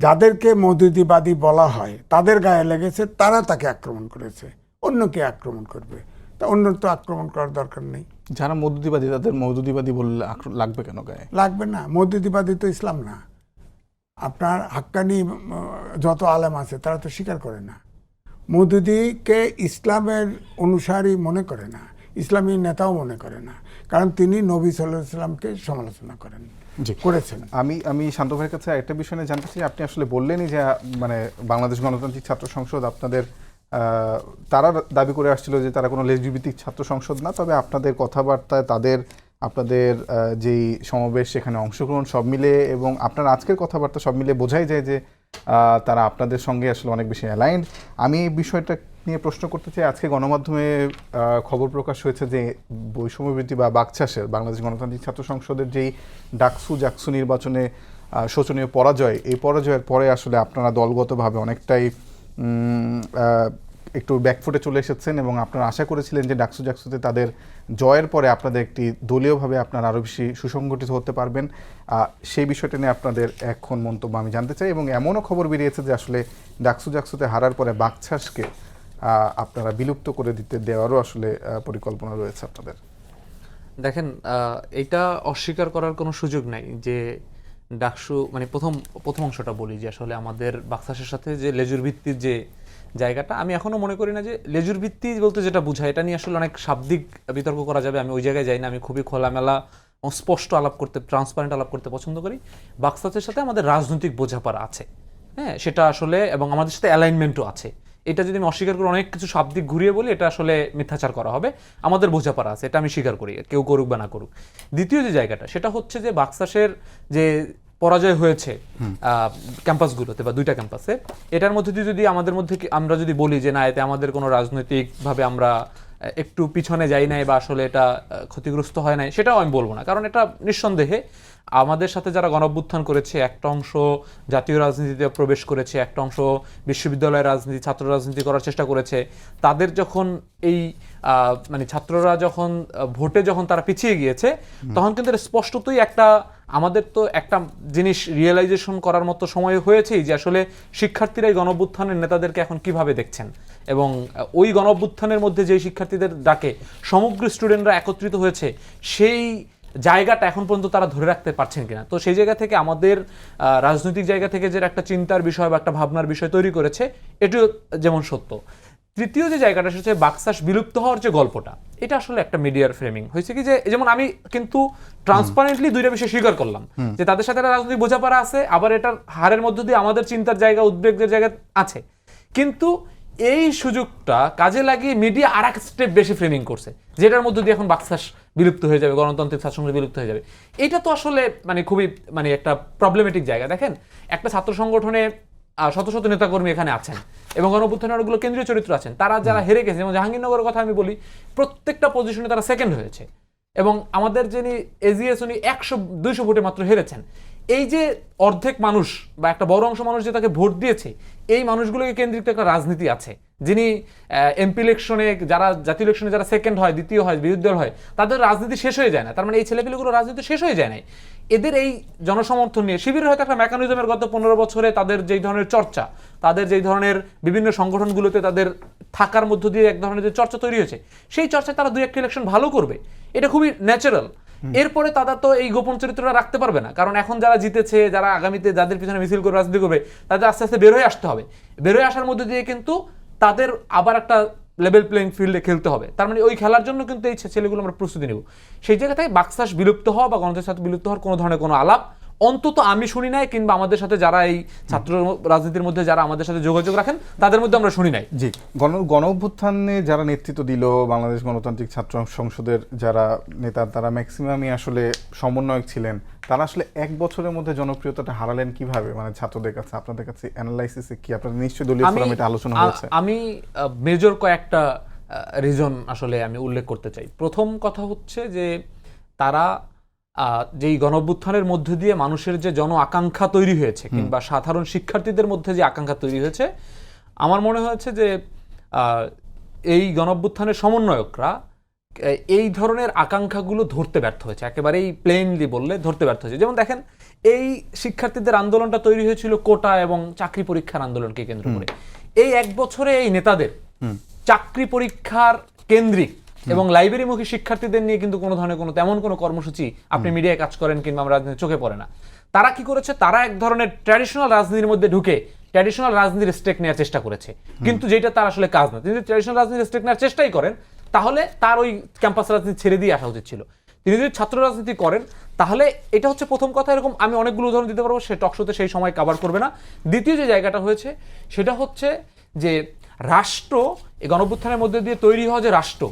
যাদেরকে মওদুদিবাদী বলা হয় তাদের গায়ে লেগেছে, তারা তাকে আক্রমণ করেছে। অন্য কে আক্রমণ করবে? তা অন্য তো আক্রমণ করার দরকার নেই। যারা মওদুদিবাদী তাদের মওদুদিবাদী বললে লাগবে কেন গায়ে? লাগবে না, মওদুদিবাদী তো ইসলাম না। আপনার হাক্কানি যত আলেম আছে তারা তো স্বীকার করে না, মওদুদিকে ইসলামের অনুসারী মনে করে না, ইসলামী নেতাও মনে করে না, কারণ তিনি নবী সাল্লাল্লাহু আলাইহি সাল্লামকে সমালোচনা করেছেন। আমি শান্ত ভাইয়ের কাছে একটা বিষয় নিয়ে জানতে চাই। আপনি আসলে বললেনই যে মানে বাংলাদেশ গণতান্ত্রিক ছাত্র সংসদ আপনাদের, তারা দাবি করে আসছিল যে তারা কোনো লেজভিত্তিক ছাত্র সংসদ না, তবে আপনাদের কথাবার্তায় আপনাদের যেই সমাবেশ সেখানে অংশগ্রহণ সব মিলে এবং আপনার আজকের কথাবার্তা সব মিলে বোঝাই যায় যে তারা আপনাদের সঙ্গে আসলে অনেক বেশি অ্যালাইন্ড। আমি এই বিষয়টা নিয়ে প্রশ্ন করতে চাই। আজকে গণমাধ্যমে খবর প্রকাশ হয়েছে যে বৈষম্যবৃত্তি বা বাকচাষের বাংলাদেশ গণতান্ত্রিক ছাত্র সংসদের যেই ডাকসু নির্বাচনে শোচনীয় পরাজয়, এই পরাজয়ের পরে আসলে আপনারা দলগতভাবে অনেকটাই একটু ব্যাকফুটে চলে এসেছেন এবং আপনারা আশা করেছিলেন যে ডাকসুতে তাদের জয়ের পরে আপনাদের একটি দলীয়ভাবে আপনারা আরও বেশি সুসংগঠিত হতে পারবেন। সেই বিষয়টা নিয়ে আপনাদের এখন মন্তব্য আমি জানতে চাই। এবং এমনও খবর বেরিয়েছে যে আসলে ডাকসুতে হারার পরে বাকচাষকে আপনারা বিলুপ্ত করে দেওয়ারও আসলে পরিকল্পনা রয়েছে আপনাদের। দেখেন, এটা অস্বীকার করার কোনো সুযোগ নাই যে ডাকসু, মানে প্রথম অংশটা বলি যে আসলে আমাদের বাকচাষের সাথে যে লেজুর ভিত্তির যে জায়গাটা, আমি এখনো মনে করি না যে লেজুর ভিত্তি বলতে যেটা বোঝায় এটা নিয়ে আসলে অনেক শাব্দিক বিতর্ক করা যাবে। আমি ওই জায়গায় যাই না, আমি খুবই খোলামেলা স্পষ্ট আলাপ করতে, ট্রান্সপারেন্ট আলাপ করতে পছন্দ করি। বাকচাষের সাথে আমাদের রাজনৈতিক বোঝাপড়া আছে, হ্যাঁ, সেটা আসলে, এবং আমাদের সাথে অ্যালাইনমেন্টও আছে। এটা যদি আমি অস্বীকার করে অনেক কিছু শাব্দিক ঘুরিয়ে বলি, এটা আসলে মিথ্যাচার করা হবে। আমাদের বোঝাপড়া আছে, এটা আমি স্বীকার করি, কেউ করুক বা না করুক। দ্বিতীয় যে জায়গাটা, সেটা হচ্ছে যে বাকচাষের যে পরাজয় হয়েছে ক্যাম্পাসগুলোতে বা 2টা ক্যাম্পাসে, এটার মধ্যে দিয়ে যদি আমাদের মধ্যে আমরা যদি বলি যে না, এতে আমাদের কোনো রাজনৈতিকভাবে আমরা একটু পিছনে যাই নাই বা আসলে এটা ক্ষতিগ্রস্ত হয় নাই, সেটাও আমি বলবো না। কারণ এটা নিঃসন্দেহে আমাদের সাথে যারা গণঅভ্যুত্থান করেছে একটা অংশ জাতীয় রাজনীতিতে প্রবেশ করেছে, একটা অংশ বিশ্ববিদ্যালয়ের রাজনীতি, ছাত্র রাজনীতি করার চেষ্টা করেছে, তাদের যখন এই মানে ছাত্ররা যখন ভোটে যখন তারা পিছিয়ে গিয়েছে, তখন কিন্তু স্পষ্টতই একটা আমাদের তো একটা জিনিস রিয়েলাইজেশন করার মতো সময় হয়েছেই যে আসলে শিক্ষার্থীরা এই গণঅভ্যুত্থানের নেতাদেরকে এখন কিভাবে দেখছেন, এবং ওই গণঅভ্যুত্থানের মধ্যে যে শিক্ষার্থীদের ডাকে সমগ্র স্টুডেন্টরা একত্রিত হয়েছে, সেই জায়গাটা এখন পর্যন্ত তারা ধরে রাখতে পারছেন কিনা। তো সেই জায়গা থেকে আমাদের রাজনৈতিক জায়গা থেকে যে একটা চিন্তার বিষয় বা একটা ভাবনার বিষয় তৈরি করেছে, এটিও যেমন সত্য। তৃতীয় যে জায়গাটা সেটা হচ্ছে বাকশাল বিলুপ্ত হওয়ার যে গল্পটা, এটা আসলে একটা মিডিয়ার ফ্রেমিং হয়েছে কি, যে যেমন আমি কিন্তু ট্রান্সপারেন্টলি দুইটা বিষয় স্বীকার করলাম যে তাদের সাথে একটা রাজনৈতিক বোঝাপড়া আছে, আবার এটার হারের মধ্য দিয়ে আমাদের চিন্তার জায়গা, উদ্বেগের জায়গা আছে, কিন্তু এই সুযোগটা কাজে লাগিয়ে মিডিয়া আর এক স্টেপ বেশি ফ্রেমিং করছে, যেটার মধ্যে দিয়ে এখন বাকশাল বিলুপ্ত হয়ে যাবে, গণতান্ত্রিক ছাত্র বিলুপ্ত হয়ে যাবে। এটা তো আসলে মানে খুবই মানে একটা প্রবলেমেটিক জায়গা। দেখেন, একটা ছাত্র সংগঠনে শত শত নেতাকর্মী এখানে আছেন এবং গণঅভ্যুত্থানের অনেকগুলো কেন্দ্রীয় চরিত্র আছেন, তারা যারা হেরে গেছে, যেমন জাহাঙ্গীরনগরের কথা আমি বলি, প্রত্যেকটা পজিশনে তারা সেকেন্ড হয়েছে, এবং আমাদের যিনি এজিএস উনি 100-200 ভোটে মাত্র হেরেছেন। এই যে অর্ধেক মানুষ বা একটা বড় অংশ মানুষ যে তাকে ভোট দিয়েছে, এই মানুষগুলোকে কেন্দ্রিক একটা রাজনীতি আছে, যিনি এমপি ইলেকশনে যারা, জাতীয় ইলেকশনে যারা সেকেন্ড হয়, দ্বিতীয় হয়, বিরোধী দল হয়, তাদের রাজনীতি শেষ হয়ে যায় না। তার মানে এই ছেলেপিলেগুলো রাজনীতি শেষ হয়ে যায় না। এদের এই জনসমর্থন নিয়ে শিবিরের হয়তো একটা মেকানিজমের গত 15 বছরে তাদের যেই ধরনের চর্চা, তাদের যেই ধরনের বিভিন্ন সংগঠনগুলোতে তাদের থাকার মধ্য দিয়ে এক ধরনের যে চর্চা তৈরি হয়েছে, সেই চর্চায় তারা 2-1 ইলেকশন ভালো করবে, এটা খুবই ন্যাচারাল। এরপরে তারা তো এই গোপন চরিত্রটা রাখতে পারবে না, কারণ এখন যারা জিতেছে, যারা আগামীতে যাদের পিছনে মিছিল করে রাজনীতি করবে, তাদের আস্তে আস্তে বের হয়ে আসতে হবে। বের হয়ে আসার মধ্যে দিয়ে কিন্তু তাদের আবার একটা লেভেল প্লেইং ফিল্ডে খেলতে হবে। তার মানে ওই খেলার জন্য কিন্তু এই ছেলেগুলো আমরা প্রস্তুতি নেব। সেই জায়গা থেকে বাকশাল বিলুপ্ত হওয়া বা গণতন্ত্রের সাথে বিলুপ্ত হওয়ার কোনো ধরনের কোনো আলাপ অন্তত আমি শুনি নাই, কিংবা আমাদের সাথে যারা এই ছাত্র রাজনীতির মধ্যে যারা আমাদের সাথে যোগাযোগ রাখেন তাদের মধ্যে আমরা শুনি নাই। জি, গণ-অভ্যুত্থানে যারা নেতৃত্ব দিল, বাংলাদেশ গণতান্ত্রিক ছাত্র সংসদের যারা নেতা, তারা ম্যাক্সিমামই আসলে সমন্বয়ক ছিলেন। তারা আসলে 1 বছরের মধ্যে জনপ্রিয়তাটা হারালেন কিভাবে, মানে ছাত্রদের কাছে, আপনাদের কাছে অ্যানালাইসিসে কি, আপনাদের নিশ্চয়ই দলীয় ফোরামে এটা আলোচনা হয়েছে? আমি মেজর কয়েকটা রিজন আসলে আমি উল্লেখ করতে চাই। প্রথম কথা হচ্ছে যে তারা যেই গণঅভ্যুত্থানের মধ্যে দিয়ে মানুষের যে জন আকাঙ্ক্ষা তৈরি হয়েছে, কিংবা সাধারণ শিক্ষার্থীদের মধ্যে যে আকাঙ্ক্ষা তৈরি হয়েছে, আমার মনে হয়েছে যে এই গণঅভ্যুত্থানের সমন্বয়করা এই ধরনের আকাঙ্ক্ষাগুলো ধরতে ব্যর্থ হয়েছে, একেবারেই প্লেনলি বললে ধরতে ব্যর্থ হয়েছে। যেমন দেখেন, এই শিক্ষার্থীদের আন্দোলনটা তৈরি হয়েছিল কোটা এবং চাকরি পরীক্ষার আন্দোলনকে কেন্দ্র করে। এই 1 বছরে এই নেতাদের চাকরি পরীক্ষার কেন্দ্রিক এবং লাইব্রেরিমুখী শিক্ষার্থীদের নিয়ে কিন্তু কোনো ধরনের কোনো তেমন কোনো কর্মসূচি আপনি মিডিয়ায় কাজ করেন কিংবা আমরা রাজনীতি চোখে পড়ে না। তারা কি করেছে, তারা এক ধরনের ট্র্যাডিশনাল রাজনীতির মধ্যে ঢুকে ট্র্যাডিশনাল রাজনীতির স্টেক নেওয়ার চেষ্টা করেছে, কিন্তু যেটা তার আসলে কাজ না। তিনি যদি ট্র্যাডিশনাল রাজনীতির স্টেক নেওয়ার চেষ্টাই করেন, তাহলে তার ওই ক্যাম্পাস রাজনীতি ছেড়ে দিয়ে আসা উচিত ছিল। তিনি যদি ছাত্র রাজনীতি করেন, তাহলে এটা হচ্ছে প্রথম কথা। এরকম আমি অনেকগুলো উদাহরণ দিতে পারবো, সে টকশোতে সেই সময় কভার করবে না। দ্বিতীয় যে জায়গাটা হয়েছে সেটা হচ্ছে যে রাষ্ট্র, এই গণঅভ্যুত্থানের মধ্যে দিয়ে তৈরি হওয়া যে রাষ্ট্র,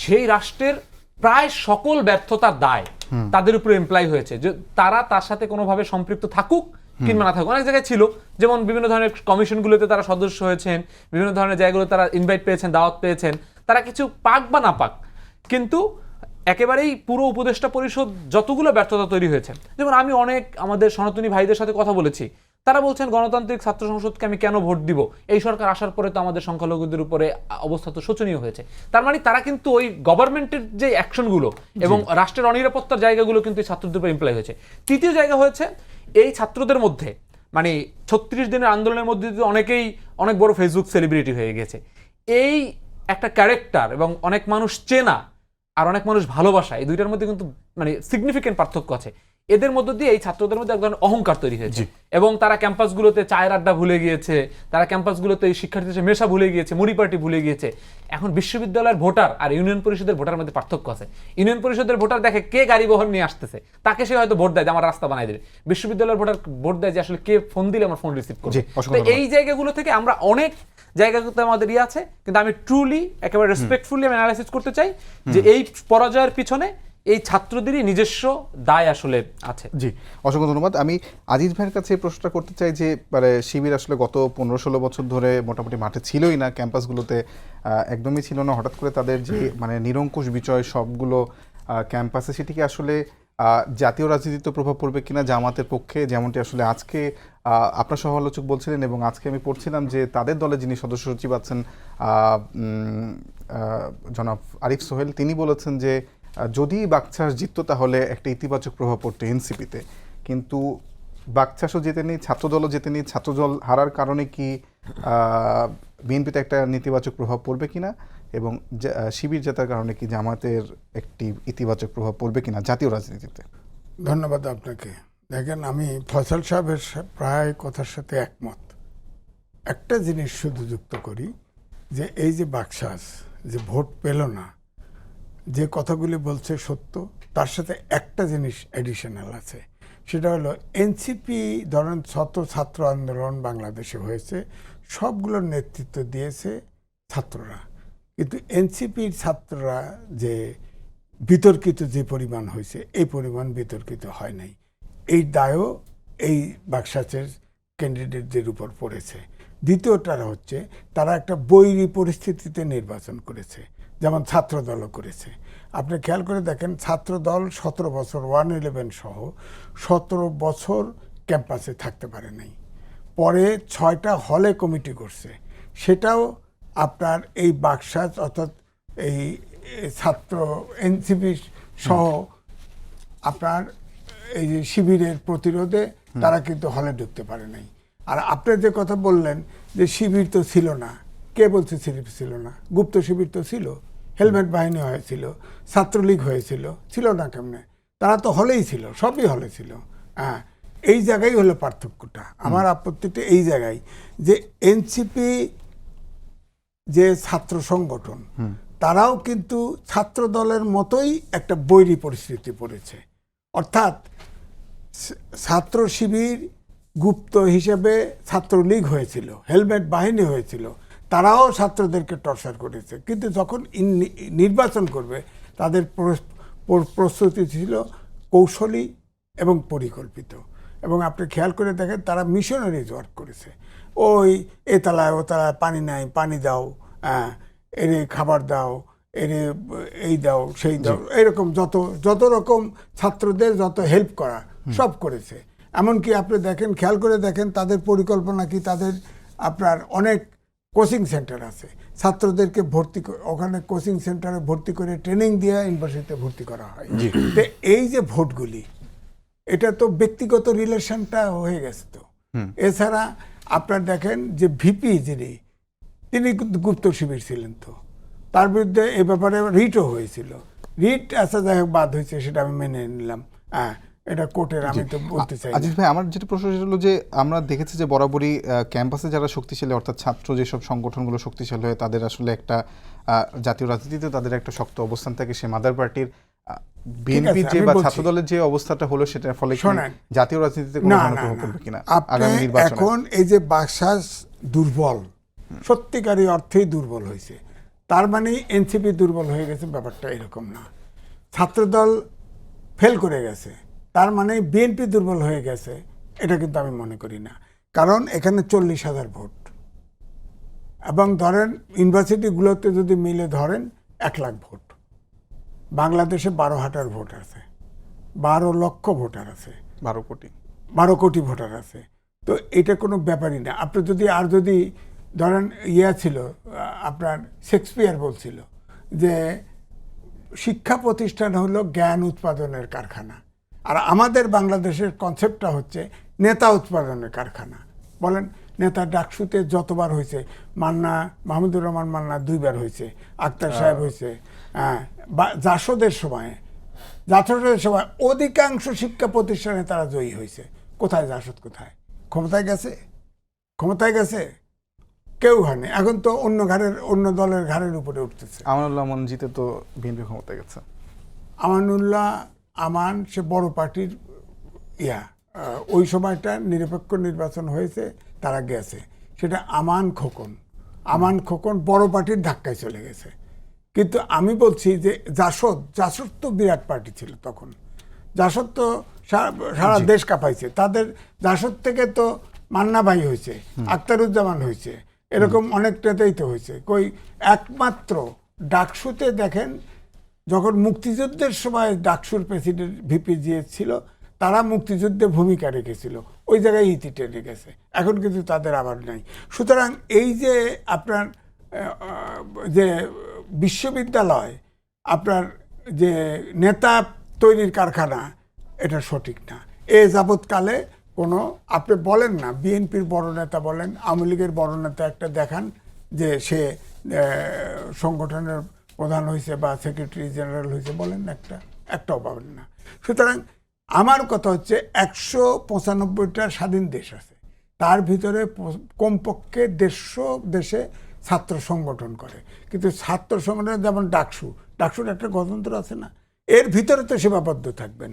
সেই রাষ্ট্রের প্রায় সকল ব্যর্থতার দায় তাদের উপরে এমপ্লয় হয়েছে, যে তারা তার সাথে কোনোভাবে সম্পৃক্ত থাকুক কিংবা না থাকুক। অনেক জায়গায় ছিল, যেমন বিভিন্ন ধরনের কমিশনগুলোতে তারা সদস্য হয়েছেন, বিভিন্ন ধরনের জায়গাগুলো তারা ইনভাইট পেয়েছেন, দাওয়াত পেয়েছেন, তারা কিছু পাক বা না পাক, কিন্তু একেবারেই পুরো উপদেষ্টা পরিষদ যতগুলো ব্যর্থতা তৈরি হয়েছে। যেমন আমি অনেক আমাদের সনাতনী ভাইদের সাথে কথা বলেছি, তারা বলছেন গণতান্ত্রিক ছাত্র সংসদকে আমি কেন ভোট দিব, এই সরকার আসার পরে তো আমাদের সংখ্যালঘুদের উপরে অবস্থা তো শোচনীয় হয়েছে। তার মানে তারা কিন্তু ওই গভর্নমেন্টের যে অ্যাকশনগুলো এবং রাষ্ট্রের অনিরাপত্তার জায়গাগুলো কিন্তু ছাত্রদের উপরে ইমপ্লয় হয়েছে। তৃতীয় জায়গা হয়েছে এই ছাত্রদের মধ্যে, মানে 36 দিনের আন্দোলনের মধ্যে অনেকেই অনেক বড় ফেসবুক সেলিব্রিটি হয়ে গেছে। এই একটা ক্যারেক্টার এবং অনেক মানুষ চেনা আর অনেক মানুষ ভালোবাসা, এই দুইটার মধ্যে কিন্তু মানে সিগনিফিকেন্ট পার্থক্য আছে। এদের মধ্য দিয়ে এই ছাত্রদের মধ্যে এক ধরনের অহংকার তৈরি হয়েছে, এবং তারা ক্যাম্পাসগুলোতে চায়ের আড্ডা ভুলে গিয়েছে, তারা ক্যাম্পাসগুলোতে এই শিক্ষার্থীদের মেশা ভুলে গিয়েছে, মুড়ি পার্টি ভুলে গিয়েছে। এখন বিশ্ববিদ্যালয়ের ভোটার আর ইউনিয়ন পরিষদের ভোটার মধ্যে পার্থক্য আছে। ইউনিয়ন পরিষদের ভোটার দেখে কে গাড়ি বহন নিয়ে আসতেছে, তাকে সে হয়তো ভোট দেয় যে আমার রাস্তা বানাই দেবে। বিশ্ববিদ্যালয়ের ভোটার ভোট দেয় যে আসলে কে ফোন দিলে আমার ফোন রিসিভ করবে। তো এই জায়গাগুলো থেকে আমরা অনেক জায়গাগুলোতে আমাদের আছে, কিন্তু আমি ট্রুলি একেবারে রেসপেক্টফুলি আমি অ্যানালাইসিস করতে চাই যে এই পরাজয়ের পিছনে এই ছাত্রদেরই নিজস্ব দায় আসলে আছে। জি, অসংখ্য ধন্যবাদ। আমি আজিজ ভাইয়ের কাছে প্রশ্নটা করতে চাই যে মানে শিবির আসলে গত 15-16 বছর ধরে মোটামুটি মাঠে ছিলই না, ক্যাম্পাসগুলোতে একদমই ছিল না। হঠাৎ করে তাদের যে মানে নিরঙ্কুশ বিজয় সবগুলো ক্যাম্পাসে, সেটিকে আসলে জাতীয় রাজনীতিতে প্রভাব পড়বে কিনা জামাতের পক্ষে, যেমনটি আসলে আজকে আপনার সমালোচক বলছিলেন এবং আজকে আমি পড়ছিলাম যে তাদের দলে যিনি সদস্য সচিব আছেন জনাব আরিফ সোহেল, তিনি বলেছেন যে যদি বাকছাস জিততো তাহলে একটা ইতিবাচক প্রভাব পড়তো এনসিপিতে, কিন্তু বাকছাসও জেতেনি, ছাত্রদলও জেতেনি, ছাত্রদল হারার কারণে কি বিএনপিতে একটা নেতিবাচক প্রভাব পড়বে কিনা এবং শিবির জেতার কারণে কি জামাতের একটি ইতিবাচক প্রভাব পড়বে কিনা জাতীয় রাজনীতিতে? ধন্যবাদ আপনাকে। দেখেন, আমি ফয়সাল সাহেবের প্রায় কথার সাথে একমত। একটা জিনিস শুধু যুক্ত করি যে এই যে বাকশাস যে ভোট পেল না, যে কথাগুলি বলছে সত্য, তার সাথে একটা জিনিস এডিশনাল আছে, সেটা হলো এনসিপি ধরেন ছাত্র আন্দোলন বাংলাদেশে হয়েছে, সবগুলোর নেতৃত্ব দিয়েছে ছাত্ররা, কিন্তু এনসিপির ছাত্ররা যে বিতর্কিত যে পরিমাণ হয়েছে এই পরিমাণ বিতর্কিত হয় নাই। এই দায়ও এই বাকশাসের ক্যান্ডিডেটদের উপর পড়েছে। দ্বিতীয়টা হচ্ছে তারা একটা বৈরী পরিস্থিতিতে নির্বাচন করেছে, যেমন ছাত্রদলও করেছে। আপনি খেয়াল করে দেখেন, ছাত্রদল 17 বছর 111 সহ 17 বছর ক্যাম্পাসে থাকতে পারে নাই, পরে 6টা হলে কমিটি করছে, সেটাও আপনার এই বাকশাস অর্থাৎ এই ছাত্র এনসিপি সহ আপনার এই যে শিবিরের প্রতিরোধে তারা কিন্তু হলে ঢুকতে পারে নাই। আর আপনি যে কথা বললেন যে শিবির তো ছিল না, কে বলছে শিবির ছিল না? গুপ্ত শিবির তো ছিল, হেলমেট বাহিনী হয়েছিল, ছাত্রলীগ হয়েছিল, ছিল না কেমনে? তারা তো হলেই ছিল, সবই হলে ছিল। হ্যাঁ, এই জায়গায় হলো পার্থক্যটা। আমার আপত্তিটা এই জায়গায় যে এনসিপি যে ছাত্র সংগঠন, তারাও কিন্তু ছাত্র দলের মতোই একটা বৈরী পরিস্থিতি পড়েছে। অর্থাৎ ছাত্র শিবির গুপ্ত হিসেবে ছাত্রলীগ হয়েছিল, হেলমেট বাহিনী হয়েছিল, তারাও ছাত্রদেরকে টর্চার করেছে, কিন্তু যখন নির্বাচন করবে তাদের প্রস্তুতি ছিল কৌশলী এবং পরিকল্পিত। এবং আপনি খেয়াল করে দেখেন, তারা মিশনারিজ ওয়ার্ক করেছে। ওই এতলায় ওতলায় পানি নাই, পানি দাও, এরে খাবার দাও, এরে এই দাও সেই দাও, এরকম যত রকম ছাত্রদের যত হেল্প করা সব করেছে। এমনকি আপনি দেখেন, খেয়াল করে দেখেন, তাদের পরিকল্পনা কি, তাদের আপনার অনেক কোচিং সেন্টার আছে, ছাত্রদেরকে ওখানে কোচিং সেন্টারে ভর্তি করে ট্রেনিং দিয়ে ইউনিভার্সিটিতে ভর্তি করা হয়। তো এই যে ভোটগুলি, এটা তো ব্যক্তিগত রিলেশনটা হয়ে গেছে। তো এছাড়া আপনার দেখেন যে ভিপি তিনি কিন্তু গুপ্ত শিবির ছিলেন, তো তার বিরুদ্ধে এ ব্যাপারে রিটও হয়েছিল। রিট আচ্ছা যাই হোক বাদ হয়েছে, সেটা আমি মেনে নিলাম। হ্যাঁ, এটা কোর্টের, আমি তো বলতে চাই। আজিজ ভাই, আমার যেটা প্রশ্ন হলো যে আমরা দেখেছি যে বরাবরই ক্যাম্পাসে যারা শক্তিশালী, অর্থাৎ ছাত্র যেসব সংগঠনগুলো শক্তিশালী হয়, তাদের আসলে একটা জাতীয় রাজনীতিতে তাদের একটা শক্ত অবস্থান থাকে। সে মাদার পার্টির বিএনপি যে বা ছাত্র দলের যে অবস্থাটা হলো, সেটার ফলে জাতীয় রাজনীতিতে কোনো ধরনের প্রভাব পড়বে কিনা আগামী নির্বাচনে? এখন এই যে বাকশাস দুর্বল, সত্যিকারী অর্থেই দুর্বল হয়েছে, তার মানে এনসিপি দুর্বল হয়ে গেছে, ব্যাপারটা এরকম না। ছাত্রদল ফেল করে গেছে, তার মানে বিএনপি দুর্বল হয়ে গেছে, এটা কিন্তু আমি মনে করি না। কারণ এখানে 40,000 ভোট, এবং ধরেন ইউনিভার্সিটিগুলোতে যদি মিলে ধরেন 1 লাখ ভোট, বাংলাদেশে 12 হাজার ভোট আছে, 12 লক্ষ ভোটার আছে, 12 কোটি ভোটার আছে। তো এটা কোনো ব্যাপারই না। আপনি যদি ধরেন ছিল আপনার শেক্সপিয়ার বলছিল যে শিক্ষা প্রতিষ্ঠান হলো জ্ঞান উৎপাদনের কারখানা, আর আমাদের বাংলাদেশের কনসেপ্টটা হচ্ছে নেতা উৎপাদনের কারখানা। বলেন, নেতা ডাকসুতে যতবার হয়েছে, মাহমুদুর রহমান মান্না 2 বার হয়েছে, আক্তার সাহেব হয়েছে, জাসদের সময় অধিকাংশ শিক্ষা প্রতিষ্ঠানে তারা জয়ী হয়েছে। কোথায় জাসদ? কোথায়? ক্ষমতায় গেছে কেউ হয়নি। এখন তো অন্য দলের ঘাড়ের উপরে উঠতেছে। আমানুল্লাহ আমান জিতে তো বিএনপি ক্ষমতায় গেছে। আমান সে বড় পার্টির ওই সময়টা নিরপেক্ষ নির্বাচন হয়েছে, তারা গেছে, সেটা আমান খোকন বড় পার্টির ধাক্কায় চলে গেছে। কিন্তু আমি বলছি যে জাসদ তো বিরাট পার্টি ছিল তখন, জাসদ তো সারা দেশ কাঁপাইছে, তাদের জাসদ থেকে তো মান্না ভাই হয়েছে, আখতারুজ্জামান হয়েছে, এরকম অনেকটাতেই তো হয়েছে। একমাত্র ডাকসুতে দেখেন যখন মুক্তিযুদ্ধের সময় ডাকসুর প্রেসিডেন্ট ভিপি জিএস ছিল, তারা মুক্তিযুদ্ধে ভূমিকা রেখেছিল, ওই জায়গায় ইতি টেনে গেছে, এখন কিন্তু তাদের আবার নাই। সুতরাং এই যে আপনার যে বিশ্ববিদ্যালয় আপনার যে নেতা তৈরির কারখানা, এটা সঠিক না। এ যাবৎকালে কোনো আপনি বলেন না বিএনপির বড় নেতা বলেন, আওয়ামী লীগের বড় নেতা একটা দেখান যে সে সংগঠনের প্রধান হয়েছে বা সেক্রেটারি জেনারেল হয়েছে, বলেন না একটাও পাবেন না। সুতরাং আমার কথা হচ্ছে 195টা স্বাধীন দেশ আছে, তার ভিতরে কমপক্ষে 150 দেশে ছাত্র সংগঠন করে, কিন্তু ছাত্র সংগঠন যেমন ডাকসুর একটা গণতন্ত্র আছে না, এর ভিতরে তো সীমাবদ্ধ থাকবেন।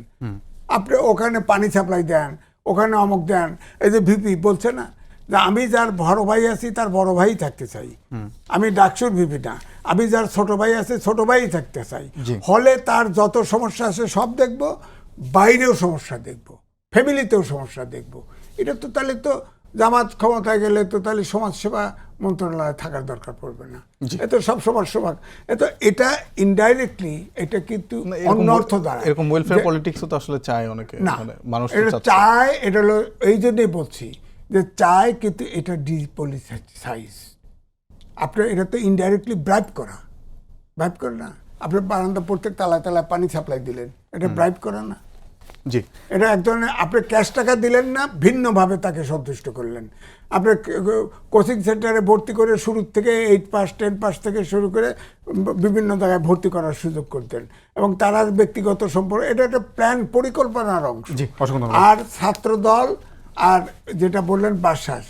আপনি ওখানে পানি সাপ্লাই দেন, ওখানে অমুক দেন। এই যে ভিপি বলছে না যে আমি যার বড় ভাই আছি তার বড় ভাই থাকতে চাই, আমি ডাকসুর ভিপি না, আমি যার ছোট ভাই আছে ছোট ভাই থাকতে চাই। হলে তার যত সমস্যা আছে সব দেখব, বাইরেও সমস্যা দেখব, ফ্যামিলিতেও সমস্যা দেখব। এটা তো তাহলে তো জামাত ক্ষমতায় গেলে তো তাহলে সমাজসেবা মন্ত্রণালয়ে থাকার দরকার পড়বে না, এত সব সমাজ এটা ইনডাইরেক্টলি এটা কিন্তু অন্য অর্থ দাঁড়ায়। এরকম ওয়েলফেয়ার পলিটিক্সও তো আসলে চায় অনেকে, না মানে মানুষ এটা চায়, এটা হলো এই জন্যই বলছি যে চায়, কিন্তু এটা ডিপলিসাইজ। আপনার এটা তো ইনডাইরেক্টলি ব্রাইব করা না। আপনি বারান্দা প্রত্যেক তালায় তালায় পানি সাপ্লাই দিলেন, এটা ব্রাইব করা না? জি, এটা এক ধরনের আপনি ক্যাশ টাকা দিলেন না, ভিন্নভাবে তাকে সন্তুষ্ট করলেন। আপনি কোচিং সেন্টারে ভর্তি করে শুরু থেকে 8 পাস 10 পাস থেকে শুরু করে বিভিন্ন জায়গায় ভর্তি করার সুযোগ করতেন, এবং তারা ব্যক্তিগত সম্পর্ক, এটা একটা প্ল্যান পরিকল্পনার অংশ। জি, অসংখ্য ধন্যবাদ। আর ছাত্র দল আর যেটা বললেন বাসাস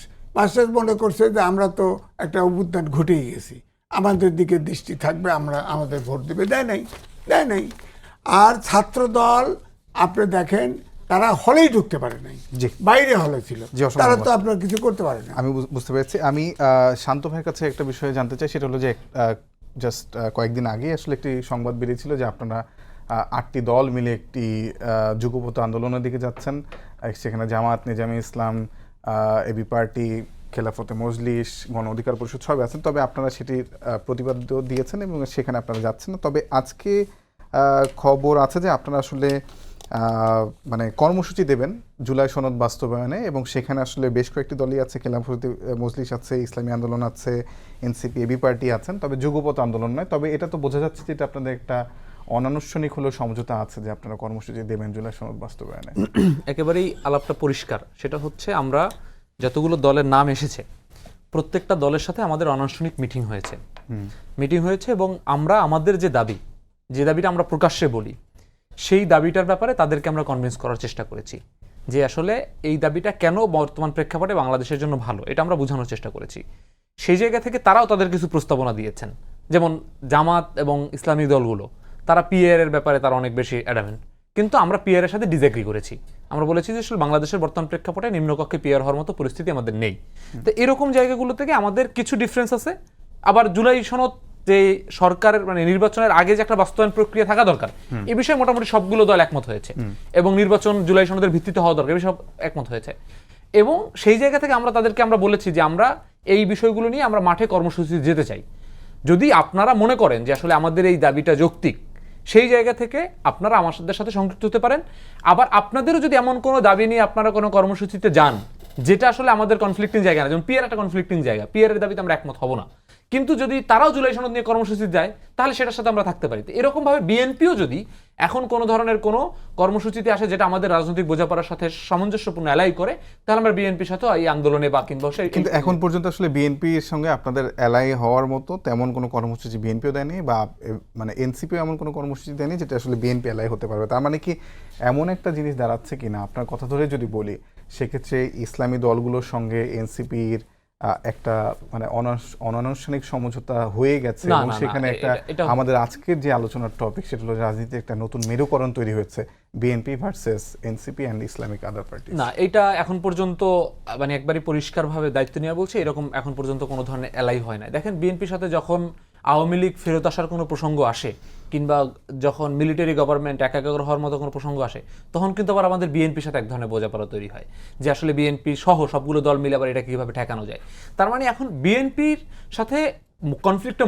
মনে করছে যে আমরা তো একটা অভ্যুত্থান ঘটেই গেছি, আমাদের দিকে দৃষ্টি থাকবে, আমরা আমাদের ভোট দেবে, দেয় নাই। আর ছাত্র দল আপনি দেখেন তারা হলেই ঢুকতে পারে নাই, বাইরে হলে ছিল, তারা তো আপনার কিছু করতে পারে না। আমি বুঝতে পেরেছি। আমি শান্ত ভাইয়ের কাছে একটা বিষয় জানতে চাই, সেটা হলো যে জাস্ট কয়েকদিন আগে আসলে একটি সংবাদ বেরিয়েছিল যে আপনারা 8টি দল মিলে একটি যুগপৎ আন্দোলনের দিকে যাচ্ছেন। সেখানে জামাত, নিজামে ইসলাম, এবি পার্টি, খেলাফতে মজলিস, গণ অধিকার পরিষদ সবাই আছেন। তবে আপনারা সেটির প্রতিবাদ দিয়েছেন এবং সেখানে আপনারা যাচ্ছেন না। তবে আজকে খবর আছে যে আপনারা আসলে মানে কর্মসূচি দেবেন জুলাই সনদ বাস্তবায়নে, এবং সেখানে আসলে বেশ কয়েকটি দলই আছে, খেলাফতে মজলিস আছে, ইসলামী আন্দোলন আছে, এনসিপি, এবি পার্টি আছেন। তবে যুগপৎ আন্দোলন নয়। তবে এটা তো বোঝা যাচ্ছে যে এটা আপনাদের একটা অনানুষ্ঠানিক হলেও সমঝোতা আছে যে আপনারা কর্মসূচি দেবেন জুলাই সনদ বাস্তবায়নে। একেবারেই আলাপটা পরিষ্কার। সেটা হচ্ছে আমরা যতগুলো দলের নাম এসেছে প্রত্যেকটা দলের সাথে আমাদের অনানুষ্ঠানিক মিটিং হয়েছে এবং আমরা আমাদের যে দাবিটা আমরা প্রকাশ্যে বলি, সেই দাবিটার ব্যাপারে তাদেরকে আমরা কনভিন্স করার চেষ্টা করেছি যে আসলে এই দাবিটা কেন বর্তমান প্রেক্ষাপটে বাংলাদেশের জন্য ভালো, এটা আমরা বোঝানোর চেষ্টা করেছি। সেই জায়গা থেকে তারাও তাদের কিছু প্রস্তাবনা দিয়েছেন, যেমন জামাত এবং ইসলামিক দলগুলো তারা পিআর এর ব্যাপারে তারা অনেক বেশি অ্যাডামেন্ট, কিন্তু আমরা পিআর এর সাথে ডিসএগ্রি করেছি। আমরা বলেছি যে আসলে বাংলাদেশের বর্তমান প্রেক্ষাপটে নিম্নকক্ষে পিআর হওয়ার মতো পরিস্থিতি আমাদের নেই। তো এরকম জায়গাগুলো থেকে আমাদের কিছু ডিফারেন্স আছে। আবার জুলাই সনদ যে সরকারের মানে নির্বাচনের আগে যে একটা বাস্তবায়ন প্রক্রিয়া থাকা দরকার, এই বিষয়ে মোটামুটি সবগুলো দল একমত হয়েছে, এবং নির্বাচন জুলাই সনদের ভিত্তিতে হওয়া দরকার, এই সব একমত হয়েছে। এবং সেই জায়গা থেকে আমরা বলেছি যে আমরা এই বিষয়গুলো নিয়ে আমরা মাঠে কর্মসূচি যেতে চাই। যদি আপনারা মনে করেন যে আসলে আমাদের এই দাবিটা যৌক্তিক, সেই জায়গা থেকে আপনারা আমাদের সাথে সংযুক্ত হতে পারেন। আবার আপনাদেরও যদি এমন কোনো দাবি নিয়ে আপনারা কোনো কর্মসূচিতে যান যেটা আসলে আমাদের কনফ্লিক্টিং জায়গা না, যেমন পিআর একটা কনফ্লিক্টিং জায়গা, পিআর এর দাবিতে আমরা একমত হব না, কিন্তু যদি তারাও জুলাই সনদ নিয়ে কর্মসূচি যায় তাহলে সেটার সাথে আমরা থাকতে পারি। এরকম ভাবে বিএনপিও যদি এখন কোনো ধরনের কোনো কর্মসূচিতে আসে যেটা আমাদের রাজনৈতিক বোঝাপড়ার সাথে সামঞ্জস্যপূর্ণ অ্যালাই করে, তাহলে আমরা বিএনপির সাথে এই আন্দোলনে বা কিংবা কিন্তু এখন পর্যন্ত আসলে বিএনপির সঙ্গে আপনাদের অ্যালাই হওয়ার মতো তেমন কোনো কর্মসূচি বিএনপিও দেয়নি, বা মানে এনসিপিও এমন কোনো কর্মসূচি দেয়নি যেটা আসলে বিএনপি অ্যালাই হতে পারবে। তার মানে কি এমন একটা জিনিস দাঁড়াচ্ছে কিনা, আপনার কথা ধরে যদি বলি, সেক্ষেত্রে ইসলামী দলগুলোর সঙ্গে এনসিপির একটা মানে অনানুষ্ঠানিক সমঝোতা হয়ে গেছে, এবং সেখানে একটা আমাদের আজকের যে আলোচনার টপিক সেটা হলো রাজনীতিতে একটা নতুন মেরুকরণ তৈরি হয়েছে, BNP versus NCP and Islamic other party. না, এটা এখন পর্যন্ত মানে একবারই পরিষ্কারভাবে দায়িত্ব নেওয়া বলছে, এরকম এখন পর্যন্ত কোনো ধরনের এলাই হয় না। দেখেন, বিএনপির সাথে যখন আওয়ামী লীগ ফেরত আসার কোনো প্রসঙ্গ আসে, কিংবা যখন মিলিটারি গভর্নমেন্ট একাগ্র হওয়ার মতো কোনো প্রসঙ্গ আসে, তখন কিন্তু আবার আমাদের বিএনপির সাথে এক ধরনের বোঝাপড়া তৈরি হয় যে আসলে বিএনপি সহ সবগুলো দল মিলে আবার এটা কীভাবে ঠেকানো যায়। তার মানে এখন বিএনপির সাথে কনফ্লিক্টটা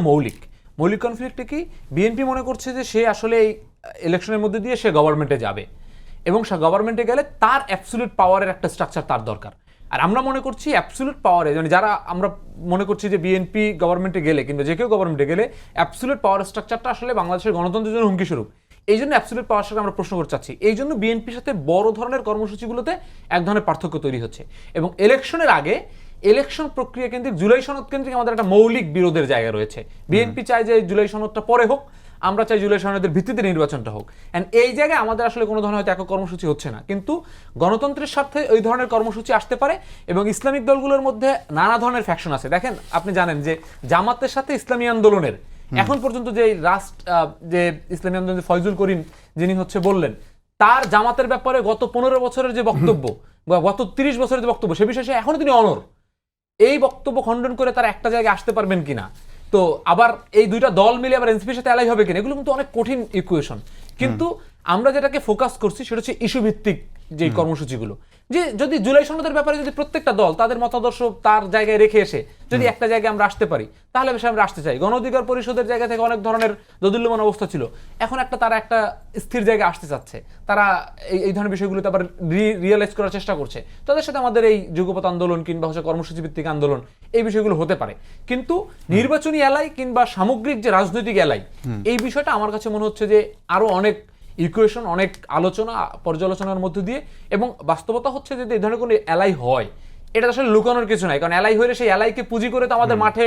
মৌলিক কনফ্লিক্টে কি, বিএনপি মনে করছে যে সে আসলে এই ইলেকশনের মধ্যে দিয়ে সে গভর্নমেন্টে যাবে এবং সে গভর্নমেন্টে গেলে তার অ্যাবসলিউট পাওয়ারের একটা স্ট্রাকচার তার দরকার। আর আমরা মনে করছি অ্যাবসলিউট পাওয়ারে, মানে যারা আমরা মনে করছি যে বিএনপি গভর্নমেন্টে গেলে কিংবা যে কেউ গভর্নমেন্টে গেলে অ্যাবসলিউট পাওয়ার স্ট্রাকচারটা আসলে বাংলাদেশের গণতন্ত্রের জন্য হুমকি স্বরূপ। এই জন্য অ্যাবসলিউট পাওয়ার সাথে আমরা প্রশ্ন করতে চাচ্ছি। এই জন্য বিএনপির সাথে বড় ধরনের কর্মসূচিগুলোতে এক ধরনের পার্থক্য তৈরি হচ্ছে এবং ইলেকশনের আগে ইলেকশন প্রক্রিয়া কেন্দ্রিক, জুলাই সনদ কেন্দ্রিক আমাদের একটা মৌলিক বিরোধের জায়গা রয়েছে। বিএনপি চায় যে জুলাই সনদটা পরে হোক, আমরা চাই জুলাই সনদের ভিত্তিতে নির্বাচনটা হোক। অ্যান্ড এই জায়গায় আমাদের আসলে কোনো ধরনের হয়তো একক কর্মসূচি হচ্ছে না, কিন্তু গণতন্ত্রের স্বার্থে ওই ধরনের কর্মসূচি আসতে পারে। এবং ইসলামিক দলগুলোর মধ্যে নানা ধরনের ফ্যাকশন আছে। দেখেন, আপনি জানেন যে জামাতের সাথে ইসলামী আন্দোলনের এখন পর্যন্ত যে যে ইসলামী আন্দোলনের ফয়জুল করিম যিনি হচ্ছে বললেন, তার জামাতের ব্যাপারে গত 15 বছরের যে বক্তব্য বা গত 30 বছরের যে বক্তব্য, সে বিষয়ে এখনো তিনি অনড়। এই বক্তব্য খণ্ডন করে তারা একটা জায়গায় আসতে পারবেন কিনা, তো আবার এই দুইটা দল মিলে আবার এনসিপির সাথে অ্যালাই হবে কিনা, এগুলো কিন্তু অনেক কঠিন ইকুয়েশন। কিন্তু আমরা যেটাকে ফোকাস করছি সেটা হচ্ছে ইস্যু ভিত্তিক যে কর্মসূচিগুলো, যে যদি জুলাই সনদের ব্যাপারে যদি প্রত্যেকটা দল তাদের মতাদর্শ তার জায়গায় রেখে এসে যদি একটা জায়গায় আমরা আসতে পারি, তাহলে বেশি আমরা আসতে চাই। গণ অধিকার পরিষদের জায়গা থেকে অনেক ধরনের দোদুল্যমান অবস্থা ছিল, এখন তারা একটা স্থির জায়গায় আসতে চাচ্ছে, তারা এই ধরনের বিষয়গুলোতে আবার রিয়েলাইজ করার চেষ্টা করছে। তাদের সাথে আমাদের এই যুগপৎ আন্দোলন কিংবা হচ্ছে কর্মসূচি ভিত্তিক আন্দোলন, এই বিষয়গুলো হতে পারে। কিন্তু নির্বাচনী এলাই কিংবা সামগ্রিক যে রাজনৈতিক এলাই, এই বিষয়টা আমার কাছে মনে হচ্ছে যে আরো অনেক ইকুয়েশন, অনেক আলোচনা পর্যালোচনার মধ্যে দিয়ে, এবং বাস্তবতা হচ্ছে যদি এই ধরনের কোনো এলাই হয়, এটা আসলে লুকানোর কিছু নাই। কারণ এলাই হলে সেই এলাইকে পুঁজি করে তো আমাদের মাঠে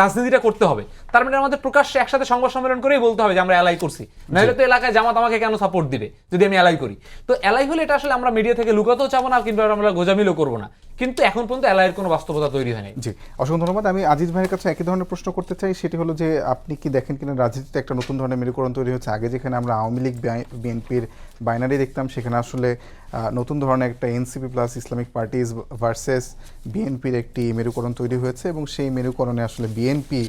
রাজনীতিটা করতে হবে। তার মানে আমাদের প্রকাশ্যে একসাথে সংবাদ সম্মেলন করেই বলতে হবে যে আমরা এলাই করছি, নাহলে তো এলাকায় জামাত আমাকে কেন সাপোর্ট দিবে যদি আমি এলাই করি। তো এলাই হলে এটা আসলে আমরা মিডিয়া থেকে লুকাতেও চাবো না, কিংবা আমরা গোজামিলও করবো না। কিন্তু এখন পর্যন্ত এলাইয়ের কোনো বাস্তবতা তৈরি হয়নি। জি, অসংখ্য ধন্যবাদ। আমি আজিজ ভাইয়ের কাছে একই ধরনের প্রশ্ন করতে চাই, সেটি হলো যে আপনি কি দেখেন কিনা রাজনীতিতে একটা নতুন ধরনের মেরুকরণ তৈরি হচ্ছে। আগে যেখানে আমরা আওয়ামী লীগ বিএনপির বাইনারি দেখতাম, সেখানে আসলে নতুন ধরনের একটা NCP plus Islamic parties versus বিএনপির একটি মেরুকরণ তৈরি হয়েছে, এবং সেই মেরুকরণে আসলে বিএনপি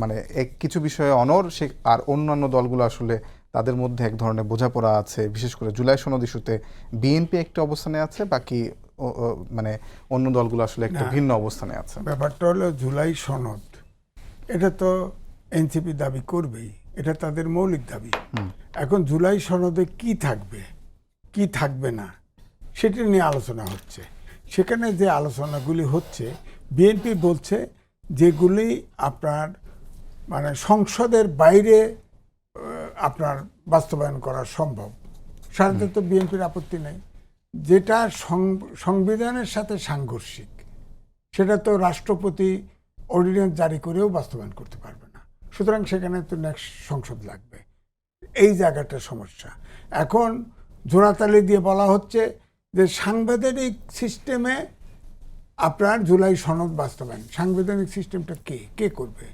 মানে কিছু বিষয়ে অনড়, সে আর অন্যান্য দলগুলো আসলে তাদের মধ্যে এক ধরনের বোঝাপড়া আছে। বিশেষ করে জুলাই সনদ ইস্যুতে বিএনপি একটা অবস্থানে আছে, বাকি মানে অন্য দলগুলো আসলে একটা ভিন্ন অবস্থানে আছে। ব্যাপারটা হলো জুলাই সনদ, এটা তো এনসিপি দাবি করবেই, এটা তাদের মৌলিক দাবি। এখন জুলাই সনদে কি থাকবে কি থাকবে না সেটা নিয়ে আলোচনা হচ্ছে। সেখানে যে আলোচনাগুলি হচ্ছে, বিএনপি বলছে যেগুলি আপনার মানে সংসদের বাইরে আপনার বাস্তবায়ন করা সম্ভব, সাথে তো বিএনপির আপত্তি নেই। যেটা সংবিধানের সাথে সাংঘর্ষিক, সেটা তো রাষ্ট্রপতি অর্ডিন্যান্স জারি করেও বাস্তবায়ন করতে পারবে না। সুতরাং সেখানে তো নেক্সট সংসদ লাগবে, এই জায়গাটা সমস্যা। এখন জোড়াতালি দিয়ে বলা হচ্ছে যে সাংবিধানিক সিস্টেমে আপনার জুলাই সনদ বাস্তবায়ন। সাংবিধানিক সিস্টেমটা কে করবে?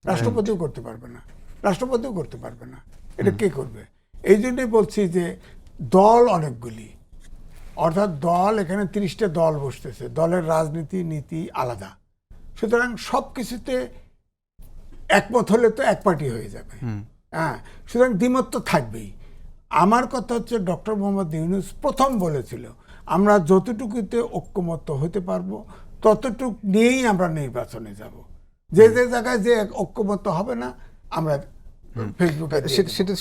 রাষ্ট্রপতিও করতে পারবে না, রাষ্ট্রপতিও করতে পারবে না, এটা কে করবে? এই জন্যই বলছি যে দল অনেকগুলি, অর্থাৎ দল এখানে 30টা দল বসতেছে, দলের রাজনীতি নীতি আলাদা। সুতরাং সব কিছুতে একমত হলে তো এক পার্টি হয়ে যাবে। হ্যাঁ, সুতরাং দ্বিমত তো থাকবেই। আমার কথা হচ্ছে ডক্টর মোহাম্মদ ইউনূস প্রথম বলেছিল আমরা যতটুকুতে ঐক্যমত্য হতে পারবো ততটুক নিয়েই আমরা নির্বাচনে যাব। যে জায়গায় যে ঐক্যমত্য হবে না আমরা ফেসবুকে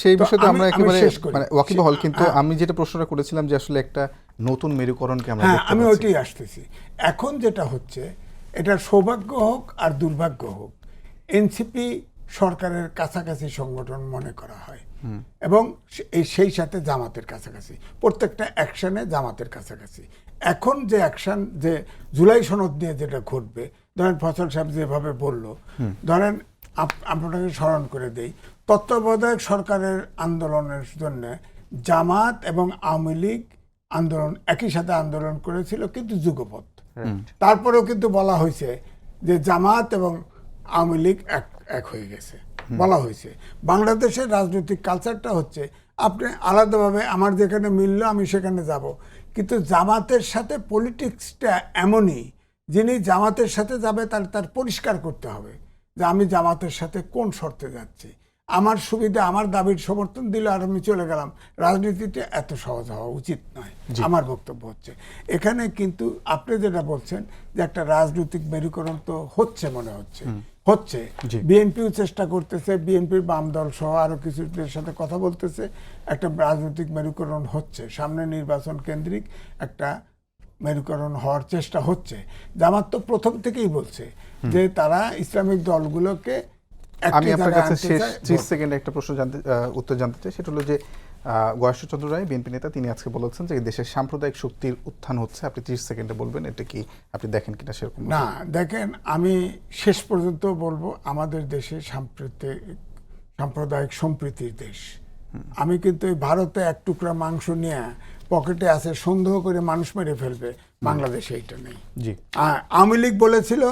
সেই বিষয়ে আমরা একেবারে মানে ওয়াকিবহাল। কিন্তু আমি যেটা প্রশ্নটা করেছিলাম যে আসলে একটা নতুন মেরুকরণকে আমরা দেখতে পাচ্ছি। আমি ওইটাই আসতেছি। এখন যেটা হচ্ছে, এটা সৌভাগ্য হোক আর দুর্ভাগ্য হোক, এনসিপি সরকারের কাছাকাছি সংগঠন মনে করা হয়, এবং সেই সাথে জামাতের কাছাকাছি, প্রত্যেকটা অ্যাকশনে জামাতের কাছাকাছি। এখন যে অ্যাকশন, যে জুলাই সনদ নিয়ে যেটা ঘটবে, ধরেন ফসল সাহেব যেভাবে বলল, ধরেন আপনাকে স্মরণ করে দেই, তত্ত্বাবধায়ক সরকারের আন্দোলনের জন্য জামাত এবং আওয়ামী লীগ আন্দোলন একই সাথে আন্দোলন করেছিল, কিন্তু যুগপৎ। তারপরেও কিন্তু বলা হয়েছে যে জামাত এবং আওয়ামী লীগ এক হয়ে গেছে, বলা হয়েছে। বাংলাদেশের রাজনৈতিক কালচারটা হচ্ছে আপনি আলাদাভাবে আমার যেখানে মিলল আমি সেখানে যাব, কিন্তু জামাতের সাথে পলিটিক্সটা এমনই, যিনি জামাতের সাথে যাবে তার পরিষ্কার করতে হবে যে আমি জামাতের সাথে কোন শর্তে যাচ্ছি, আমার সুবিধা আমার দাবির সমর্থন দিলে আর আমি চলে গেলাম। রাজনীতিটা এত সহজ হওয়া উচিত নয়, আমার বক্তব্য হচ্ছে। এখানে কিন্তু আপনি যেটা বলছেন যে একটা রাজনৈতিক মেরুকরণ তো হচ্ছে, মনে হচ্ছে হচ্ছে। জি। বিএনপিও চেষ্টা করতেছে, বিএনপির বাম দল সহ আরো কিছুদের সাথে কথা বলতেছে, একটা রাজনৈতিক মেরুকরণ হচ্ছে, সামনে নির্বাচন কেন্দ্রিক একটা মেরুকরণ হওয়ার চেষ্টা হচ্ছে। জামাত তো প্রথম থেকেই বলছে যে তারা ইসলামিক দলগুলোকে একটা আমি আপনার জায়গায় কাছে আনতে শেষ চায়। 30 সেকেন্ডে একটা প্রশ্ন উত্তর জানতে চাই, সেটা হলো যে গয়েশ্বরচন্দ্র রায় বিএনপি নেতা, তিনি আজকে বলেছেন যে দেশের সাম্প্রদায়িক শক্তির উত্থান হচ্ছে। আপনি 30 সেকেন্ডে বলবেন এটা কি আপনি দেখেন কিনা সেরকম? না, দেখেন, আমি শেষ পর্যন্ত বলবো আমাদের দেশে সাম্প্রদায়িক সম্প্রীতির দেশ। আমি কিন্তু এই ভারতে এক টুকরা মাংস নিয়ে পকেটে আছে সন্দেহ করে মানুষ মেরে ফেলবে, বাংলাদেশে এটা নেই। জি। আওয়ামী লীগ বলেছিল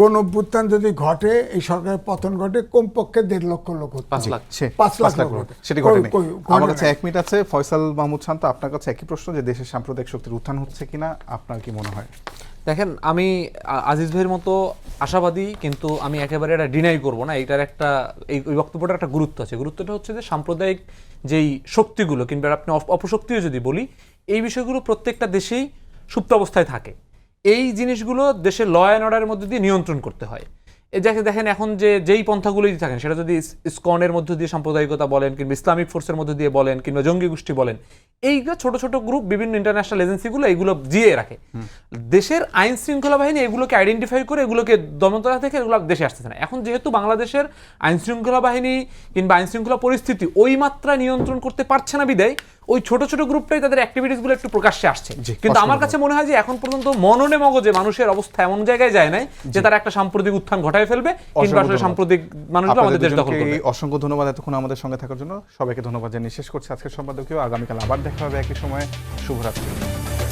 গণ অভ্যুত্থান যদি ঘটে, এই সরকারের পতন ঘটে, কমপক্ষে 1.5 লক্ষ লোক হতো। 5 লাখ। 5 লাখ লোক ভোট। হতো। সেটি ঘটেনি। ঘটে আমার কাছে নাই। 1 মিনিট আছে। ফয়সাল মাহমুদ শান্ত, আপনার কাছে একই প্রশ্ন যে দেশের সাম্প্রদায়িক শক্তির উত্থান হচ্ছে কিনা আপনার কি মনে হয়? দেখেন, আমি আজিজ ভাইয়ের মতো আশাবাদী, কিন্তু আমি একেবারে এটা ডিনাই করব না। এটার একটা এই বক্তব্যটার একটা গুরুত্ব আছে। গুরুত্বটা হচ্ছে যে সাম্প্রদায়িক যেই শক্তিগুলো, কিংবা আপনি অপশক্তিও যদি বলি, এই বিষয়গুলো প্রত্যেকটা দেশেই সুপ্ত অবস্থায় থাকে। এই জিনিসগুলো দেশের ল অ্যান্ড অর্ডারের মধ্যে দিয়ে নিয়ন্ত্রণ করতে হয়। দেখেন এখন যেই পন্থাগুলোই থাকেন, সেটা যদি ইসকনের মধ্য দিয়ে সাম্প্রদায়িকতা বলেন, কিংবা ইসলামিক ফোর্সের মধ্যে দিয়ে বলেন, কিংবা জঙ্গি গোষ্ঠী বলেন, এইগুলো ছোট ছোট গ্রুপ, বিভিন্ন ইন্টারন্যাশনাল এজেন্সিগুলো এইগুলো জিয়ে রাখে। দেশের আইন শৃঙ্খলা বাহিনী এগুলোকে আইডেন্টিফাই করে এগুলোকে দমনতলা থেকে এগুলো দেশে আসতেছে না। এখন যেহেতু বাংলাদেশের আইন শৃঙ্খলা বাহিনী কিংবা আইন শৃঙ্খলা পরিস্থিতি ওই মাত্রায় নিয়ন্ত্রণ করতে পারছে না বিদায় ওই ছোট ছোট গ্রুপটাই তাদের অ্যাক্টিভিটিসগুলো একটু প্রকাশ্যে আসছে। কিন্তু আমার কাছে মনে হয় যে এখন পর্যন্ত মননে মগজে মানুষের অবস্থা এমন জায়গায় যায় নাই যে তারা একটা সাম্প্রতিক উত্থান ঘটায় ফেলবে, কিংবা আসলে সাম্প্রতিক মানুষগুলো আমাদের দেশ দখল করবে। অসংখ্য ধন্যবাদ এতক্ষণ আমাদের সঙ্গে থাকার জন্য। সবাইকে ধন্যবাদ জানিয়ে শেষ করছি আজকের সম্পাদকীয়। আগামীকাল আবার দেখা হবে একই সময়ে। শুভরাত্রি।